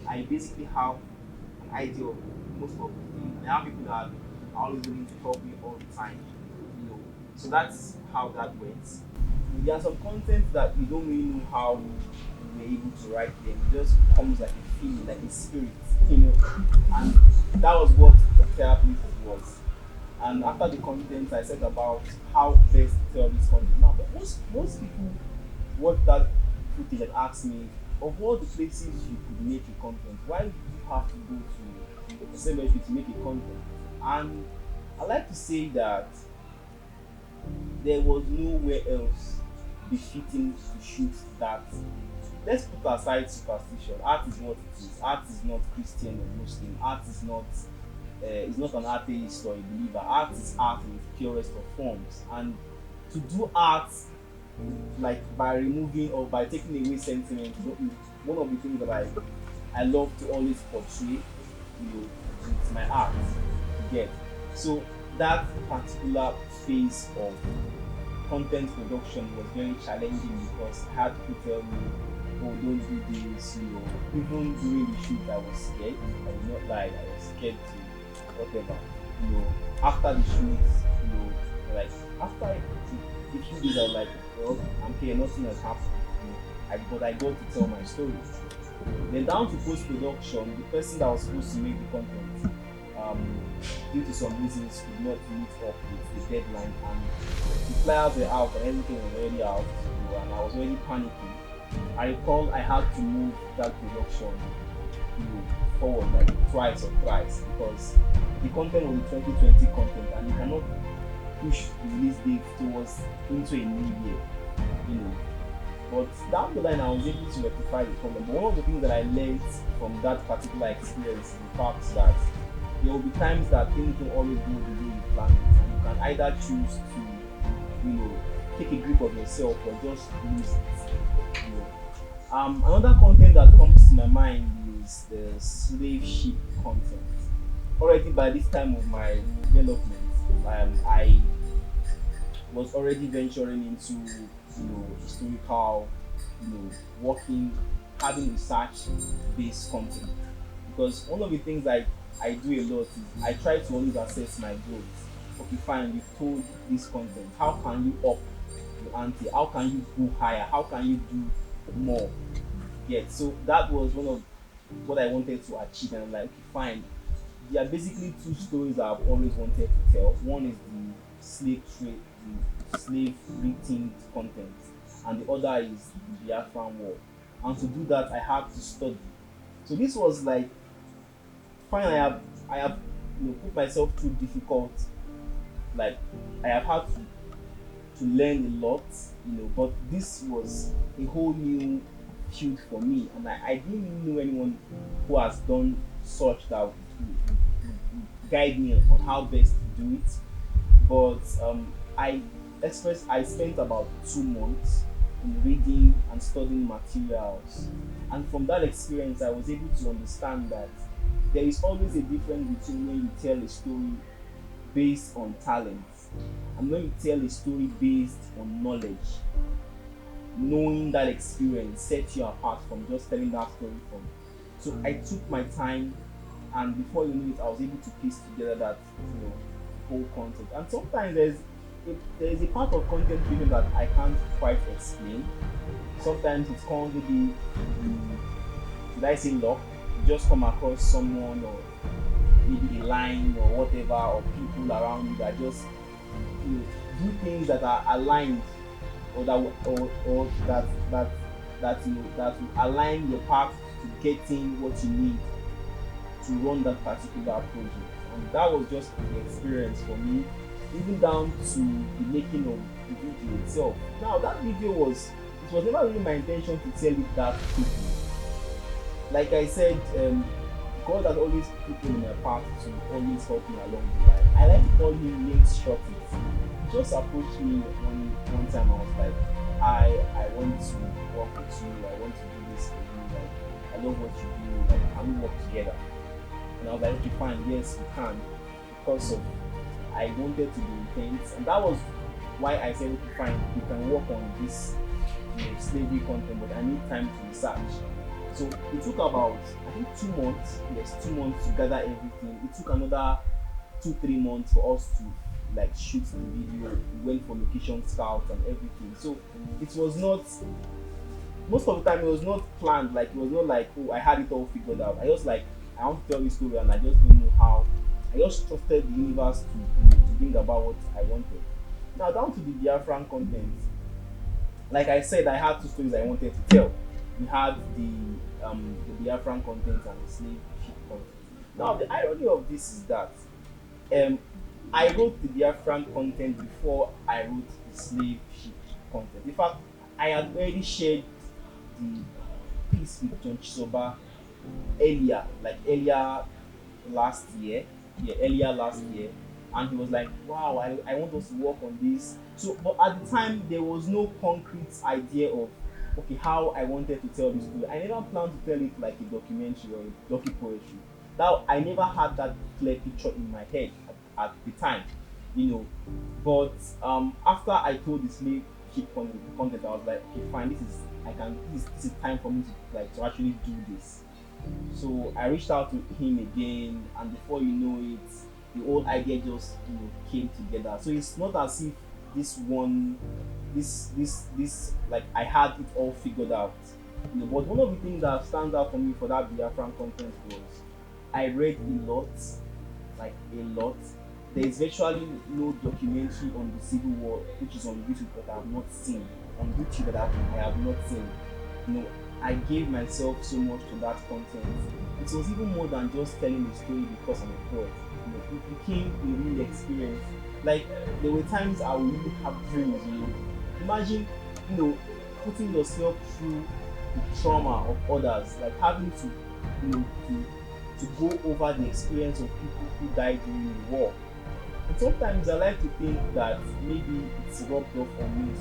I basically have an idea of most of the things. And I have people that are always willing to help me all the time. So that's how that went. There are some content that you don't really know how you were able to write them. It just comes like a feeling, like a spirit, you know. And that was what the therapy was. And after the content, I said about how best to tell this content. Now, but most people watch that footage and ask me, of all the places you could make a content, why do you have to go to the cemetery to make a content? And I like to say that there was nowhere else befitting to shoot that. Let's put aside superstition. Art is what it is. Art is not Christian or Muslim. Art is not an atheist or a believer. Art is art in its purest of forms. And to do art like by removing or by taking away sentiment is one of the things that I love to always portray, you know, with my art. You get. So that particular phase of content production was very challenging because I had people tell me, oh, don't do this, you know. Even during the shoot I was scared. I will not lie, I was scared to whatever. You know, after the shoot, you know, like after a few days I was like, well, I'm here, nothing has happened. You know, but I got to tell my story. Then down to post-production, the person that was supposed to make the content, due to some reasons could not meet up with the deadline, and the flyers were out and everything was already out, you know, and I was already panicking. I recall I had to move that production, you know, forward like twice or thrice because the content was the 2020 content and you cannot push the release date towards into a new year, you know. But down the line I was able to rectify the problem. But one of the things that I learned from that particular experience is the fact that there will be times that things don't always go the way you planned it, and you can either choose to, you know, take a grip of yourself or just lose it. You know. Another content that comes to my mind is the slave ship content. Already by this time of my development, I was already venturing into, you know, historical, you know, working, having research-based content. Because one of the things I do a lot is I try to always assess my goals. Okay, fine, you've told this content. How can you up your ante? How can you go higher? How can you do more? Yeah, so that was one of what I wanted to achieve. And I'm like, okay, fine. There are basically two stories I've always wanted to tell. One is the slave trade, the slavery themed content, and the other is the Biafran War. And to do that, I had to study. So this was like, fine. I have you know, put myself through difficult. Like I have had to learn a lot, you know. But this was a whole new field for me, and I didn't know anyone who has done such that would guide me on how best to do it. But I spent about 2 months in reading and studying materials, and from that experience I was able to understand that there is always a difference between when you tell a story based on talent and when you tell a story based on knowledge. Knowing that experience sets you apart from just telling that story from. So I took my time, and before you know it, I was able to piece together that, you know, whole content. And sometimes there's a part of content creation that I can't quite explain. Sometimes it's called maybe, should I say luck? You just come across someone or maybe a line or whatever, or people around you that just, you know, do things that are aligned, or that or that you know, that will align your path to getting what you need to run that particular project. And that was just the experience for me, even down to the making of the video itself. Now that video was, it was never really my intention to tell it that quickly. Like I said, God has always put people in my path to always help me along the line. I like to call him Link's Shorties. He just approached me one time. I was like, I want to work with you. I want to do this for you. Like, I love what you do. Like, can we work together? And I was like, okay, fine, yes, we can. Because of, I wanted to be intense, and that was why I said, okay, fine, we can work on this, you know, slavery content, but I need time to research. So it took about, I think, 2 months. Yes, 2 months to gather everything. It took another 2-3 months for us to like shoot the video. We went for location scouts and everything. So it was not, most of the time it was not planned. Like it was not like, oh, I had it all figured out. I just like, I want to tell this story and I just don't know how. I just trusted the universe to, to bring about what I wanted. Now down to the Biafran content. Like I said, I had two stories I wanted to tell. We had the Biafran content and the slave ship content. Now the irony of this is that um I wrote the Biafran content before I wrote the slave ship content. In fact, I had already shared the piece with John Chizoba earlier, like last year, earlier last year, and he was like, wow, I want us to work on this. So but at the time there was no concrete idea of, okay, how I wanted to tell this story. I never planned to tell it like a documentary or a docu-poetry. Now I never had that clear picture in my head at the time, you know. But after I told the slave ship content, I was like, okay, fine, this is time for me to like to actually do this. So I reached out to him again, and before you know it, the whole idea just, came together. So it's not as if this one, this like I had it all figured out. But one of the things that stands out for me for that Biafran content was I read a lot, like a lot. There is virtually no documentary on the Civil War which is on YouTube that I have not seen. On YouTube that I have not seen. I gave myself so much to that content. It was even more than just telling a story because I'm a poet. It became a real experience. Like there were times I would really have dreams. Imagine, putting yourself through the trauma of others, like having to, to go over the experience of people who died during the war. And sometimes I like to think that maybe it's rubbed off on me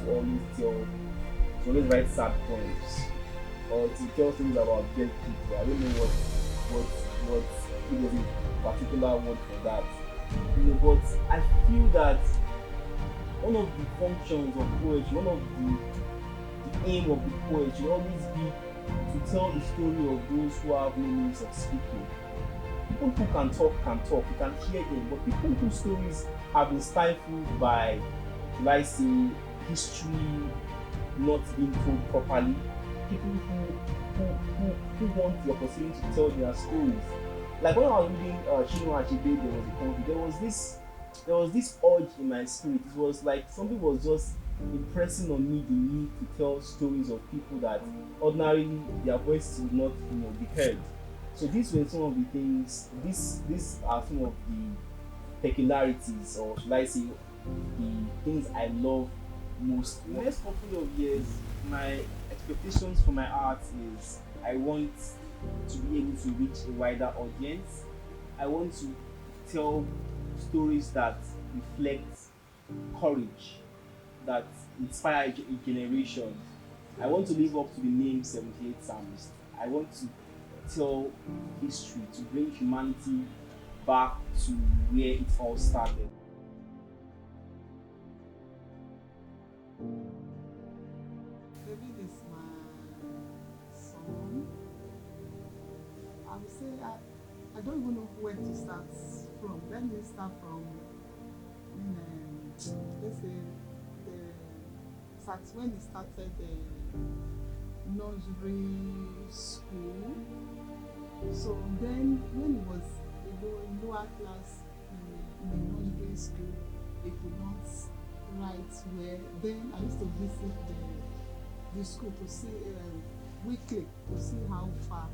to always write sad poems or to tell things about dead people. I don't know what it was a particular word for that. But I feel that one of the functions of poetry, one of the aim of the poet should always be to tell the story of those who have no means of speaking. People who can talk, you can hear them, but people whose stories have been stifled by, like say, history not being told properly, people who want the opportunity to tell their stories. Like when I was reading Chinua Achebe, there was this urge in my spirit. It was like something was just impressing on me the need to tell stories of people that ordinarily their voices would not be heard. So these were some of the things, these are some of the peculiarities, or should I say the things I love most. In the next couple of years, my expectations for my art is I want to be able to reach a wider audience. I want to tell stories that reflect courage, that inspire a generation. I want to live up to the name 78 Psalmist. I want to tell history, to bring humanity back to where it all started. David is my son. I would say I don't even know where to start from. Let me start from let's say when he started the nursery school. So then when he was in lower class in the nursery school, he could not write well. Then I used to visit the school to see weekly to see how far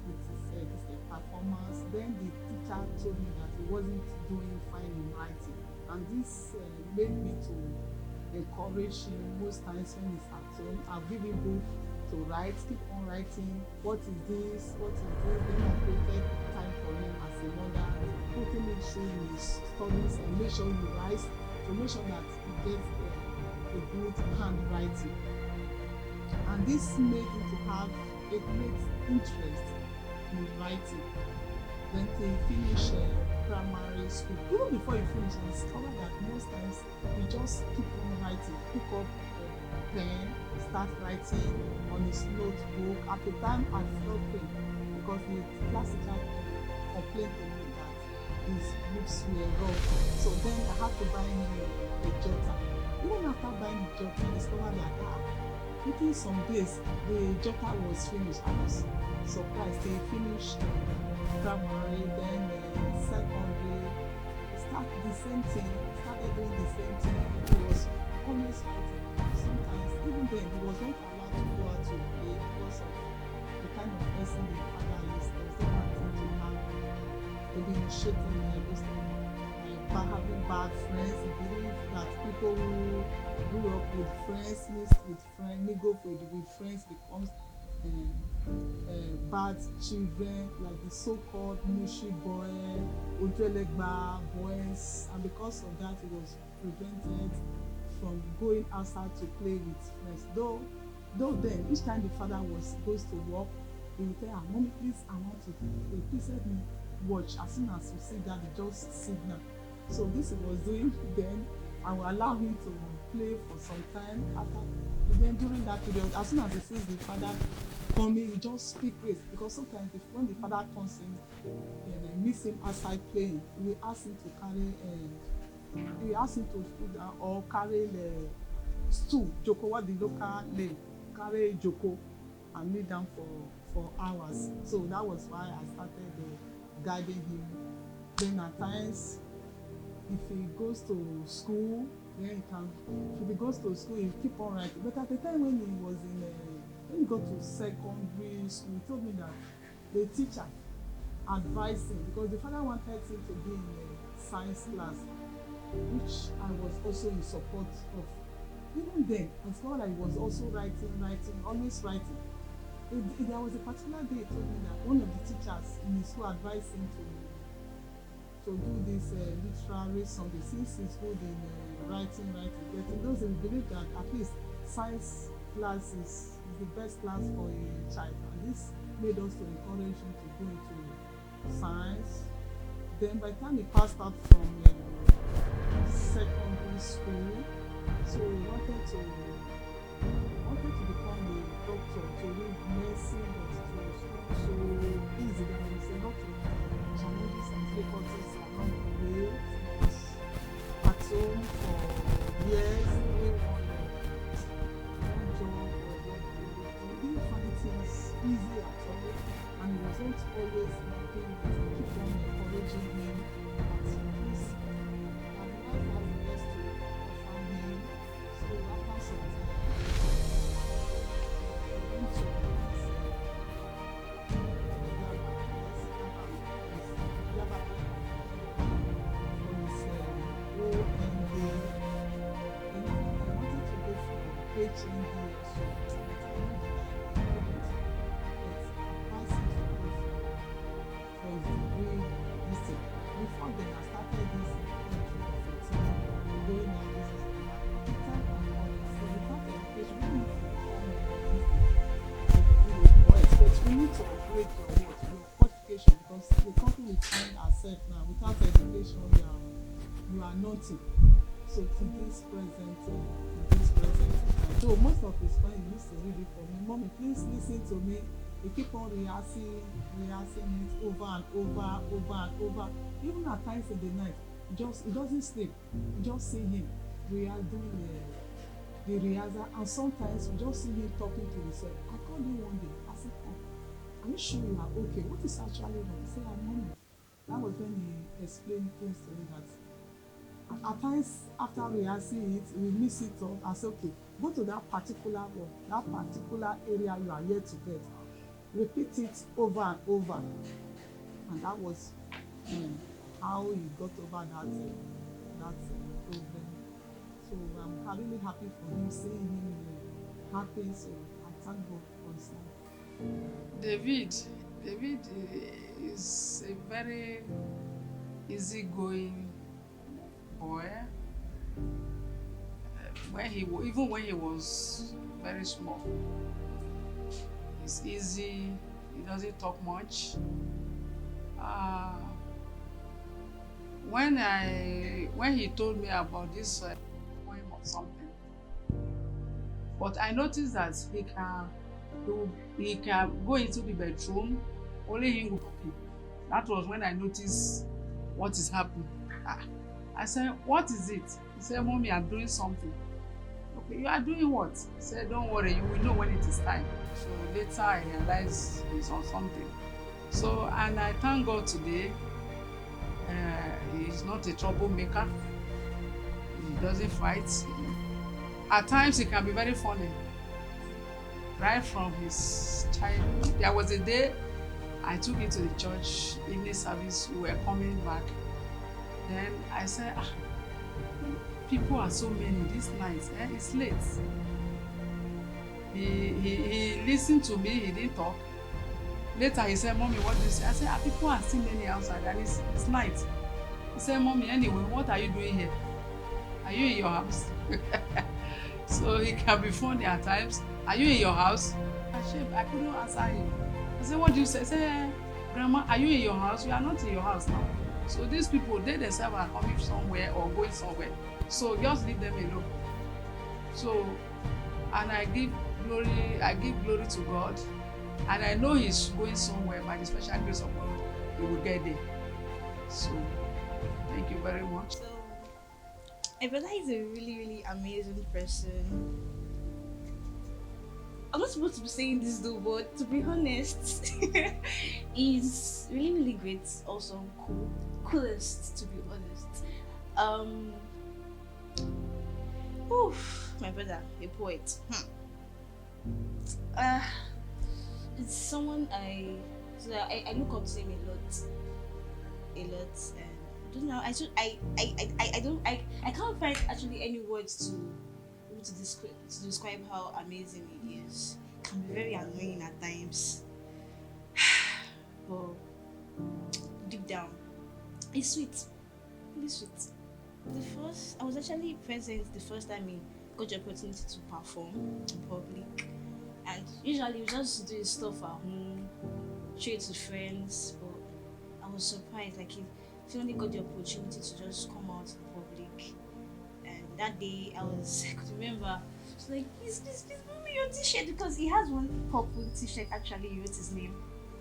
with his performance. Then the teacher told me that he wasn't doing fine in writing, and this made me to encourage him. Most times when he's at home, I'll give him book to write, keep on writing. What is this? What is this? Then I created time for him as a mother, putting him through his studies and make sure he writes, to make sure that he gets a good handwriting. And this made him to have a great interest in writing. When he finished primary school, even before he finished, I discovered that most times he just keep on writing, pick up pen, start writing on his notebook. At the time, I felt pain because the class teacher complained to me that his lives were rough. So then I had to buy him a jotter. Even after buying the jotter, I discovered that within some days the jotter was finished. I was surprised. They finished primary, then secondary. Started the same thing. Started doing the same thing. He was always fighting. Sometimes, even then, he was not allowed to go out to play because of the kind of person the father is. There's no one thing to have to be initiating by having bad friends. He believed that people who grew up with friends, mixed with friends, mingle with friends becomes bad children, like the so-called mushy boy, ojuelegba boys, and because of that he was prevented from going outside to play with friends. Though then each time the father goes to work, he would tell her, "Mommy, please, I want to please help me watch. As soon as you see that, just signal." So this he was doing. Then I will allow him to play for some time. Then during that period, as soon as he sees the father coming, he just speak race, because sometimes when the father comes in and miss him outside playing, we ask him to carry put down or carry the stool, joko, what the local name, carry joko and kneel down for hours. So that was why I started guiding him. Then at times, if he goes to school, then if he goes to school, he keep on writing. But at the time when he got to secondary school, he told me that the teacher advised him, because the father wanted him to be in a science class, which I was also in support of. Even then, I discovered that he was also writing, always writing. There was a particular day he told me that one of the teachers in his school advised him to do this literary something, since he's good in writing. But in those days, we believe that at least science class is the best class for a child, and this made us to encourage him to go into science. Then by the time he passed out from secondary school, so he wanted to become a doctor, to read medicine, but it was not so easy. There was a lot of challenges and difficulties along the way. He was at home for years, doing one job, he didn't find things easy at all, and he wasn't always helping, but I keep on encouraging him that please, our life has the best to offer him. So after some time, he went to before then I started this going on this but we need to upgrade your qualification, because the country we find ourselves now, without education you are nothing. So to this present time. So most of his friends used to read it for me. "Mommy, please listen to me." He keep on rehearsing it over and over. Even at times in the night, he doesn't sleep. You just see him doing the rehearsal, and sometimes we just see him talking to himself. I called him one day. I said, "Are you sure you are okay? What is actually wrong?" He said, "I'm Mommy." That was when he explained things to me that at times after rehearsing it, we miss it up. I said, "Okay, go to that particular one, that particular area you are yet to get. Repeat it over and over." And that was how he got over that problem. So I'm really happy for him, seeing him happy. So I thank God for his life. David is a very easygoing boy. Even when he was very small, he's easy. He doesn't talk much. When he told me about this poem or something, but I noticed that he can go into the bedroom, only him will copy. That was when I noticed what is happening? Ah. I said, what is it? He said, Mommy, I'm doing something. Okay, you are doing what? He said, don't worry, you will know when it is time. So later I realized he's on something. So, and I thank God today, he's not a troublemaker. He doesn't fight. At times he can be very funny. Right from his childhood. There was a day I took him to the church evening service. We were coming back. Then I said, people are so many this night. It's late. He listened to me. He didn't talk. Later he said, Mommy, what do you say? I said, people are still many outside and it's night. He said, Mommy, anyway, what are you doing here? Are you in your house? So he can be funny at times. Are you in your house? I couldn't answer him. I said, what do you say? I said, Grandma, are you in your house? You are not in your house now. So these people, they themselves are coming somewhere or going somewhere. So just leave them alone. So, and I give glory to God. And I know he's going somewhere by the special grace of God. He will get there. So, thank you very much. So, my brother is a really, really amazing person. I'm not supposed to be saying this though, but to be honest, he's really, really great. Also, coolest to be honest. My brother, a poet. It's someone I look up to him a lot, and don't know. I can't find actually any words to describe how amazing he is. It can be very annoying at times, but deep down, he's sweet. Really sweet. I was actually present the first time he got the opportunity to perform in public. And usually we just do his stuff at home, show it to friends, but I was surprised, like he finally got the opportunity to just come out in public. And that day I could remember, I was like, please give me your t-shirt, because he has one purple t-shirt, actually he wrote his name.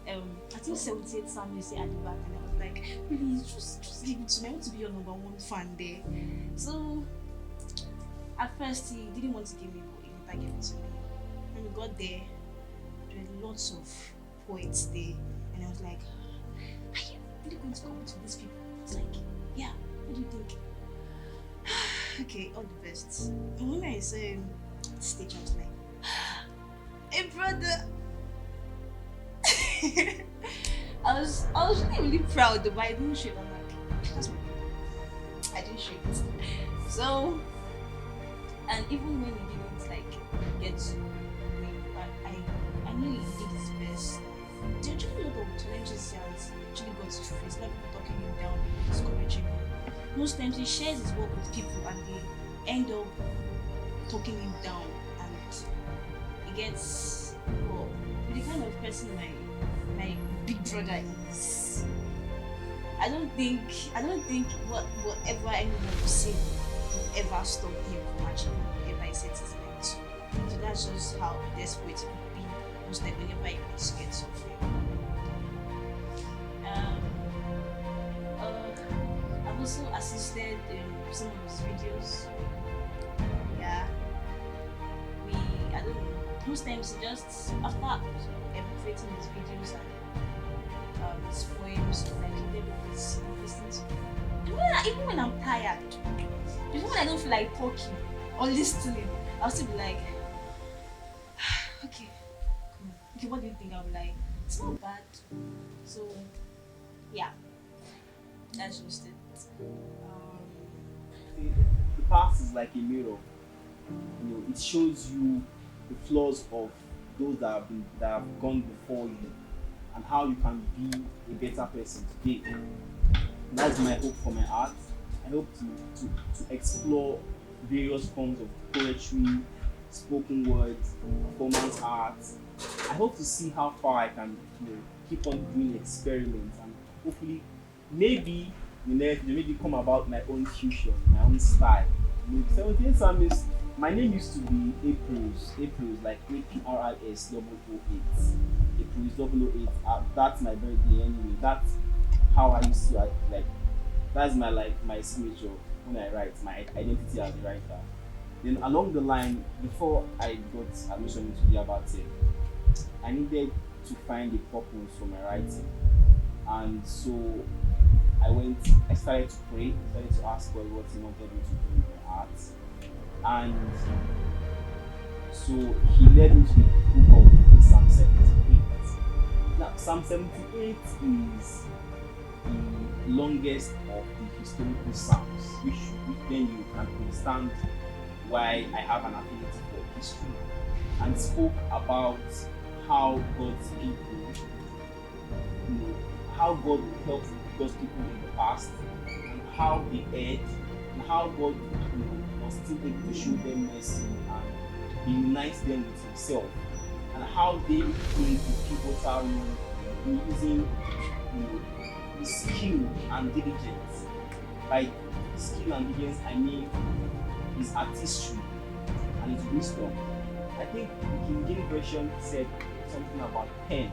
I think 78 PSALMIST at the back, and I was like, please just give it to me, I want to be your #1 fan there. So at first he didn't want to give me, but he later gave it to me. When we got there were lots of poets there, and I was like, are you really going to come to these people? It's like, yeah, what do you think? Okay, all the best. And when I saw him on stage, I was like, hey brother. I was really proud, but I didn't show it. I'm like, that's my brother. I didn't show it. So, and even when he didn't like get to I knew he did his best. There are actually a lot of challenges he has actually got to face. A lot of people talking him down, discouraging him. Most times he shares his work with people and they end up talking him down, and he gets, well, the kind of person my big brother is. I don't think whatever anyone will say will ever stop him from achieving whatever he sets his mind to. So that's just how desperate he would be most like whenever he wants to get something. I've also assisted in some of his videos. Yeah. I don't know. Most times he just, after creating his videos and his poems, like he never listens to me. Even when I'm tired, even when I don't feel like talking or listening, I'll still be like, okay, what do you think? I'll be like, it's not bad. So, yeah, that's just it. The past is like a mirror. It shows you the flaws of those that have gone before you, and how you can be a better person today. That's my hope for my art. I hope to explore various forms of poetry, spoken words, performance art. I hope to see how far I can keep on doing experiments, and hopefully maybe maybe come about my own fusion, my own style. 17 PSALMIST, my name used to be April's like APRIS 008. April's 008. That's my birthday anyway. That's how I used to like That's my my signature when I write, my identity as a writer. Then along the line, before I got admission into the Abate, I needed to find a purpose for my writing. And so I started to pray, started to ask God what He wanted me to do with my art. And so He led me to the book of Psalm 78. Now, Psalm 78 is the longest of the historical Psalms, which then you can understand why I have an affinity for history, and spoke about how God's people, how God helped God's people in the past, and how they erred, and how God was still able to show them mercy and reunite them with Himself, and how they played the pivotal role in using the skill and diligence. By skill and diligence, I mean His artistry and His wisdom. I think the King James Version said something about pen,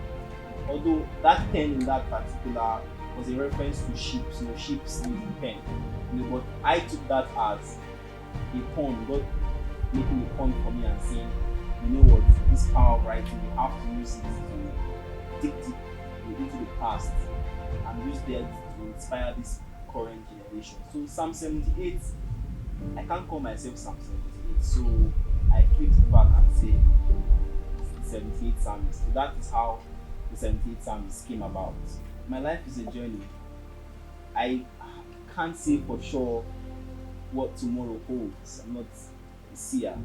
although that pen in that particular was a reference to ships, ships need a pen. But I took that as a pun, God making a pun for me and saying, you know what, this power of writing, you have to use it to dig deep into the past and use that to inspire this current generation. So Psalm 78, I can't call myself Psalm 78, so I flipped back and say it's the 78 Psalmist. So that is how the 78 Psalmist came about. My life is a journey. I can't say for sure what tomorrow holds. I'm not a seer,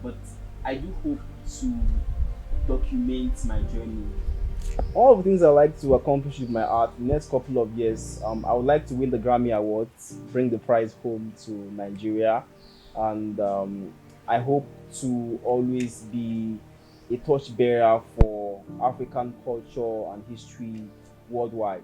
but I do hope to document my journey. All of the things I like to accomplish with my art in the next couple of years, I would like to win the Grammy Awards, bring the prize home to Nigeria, and I hope to always be a torchbearer for African culture and history worldwide.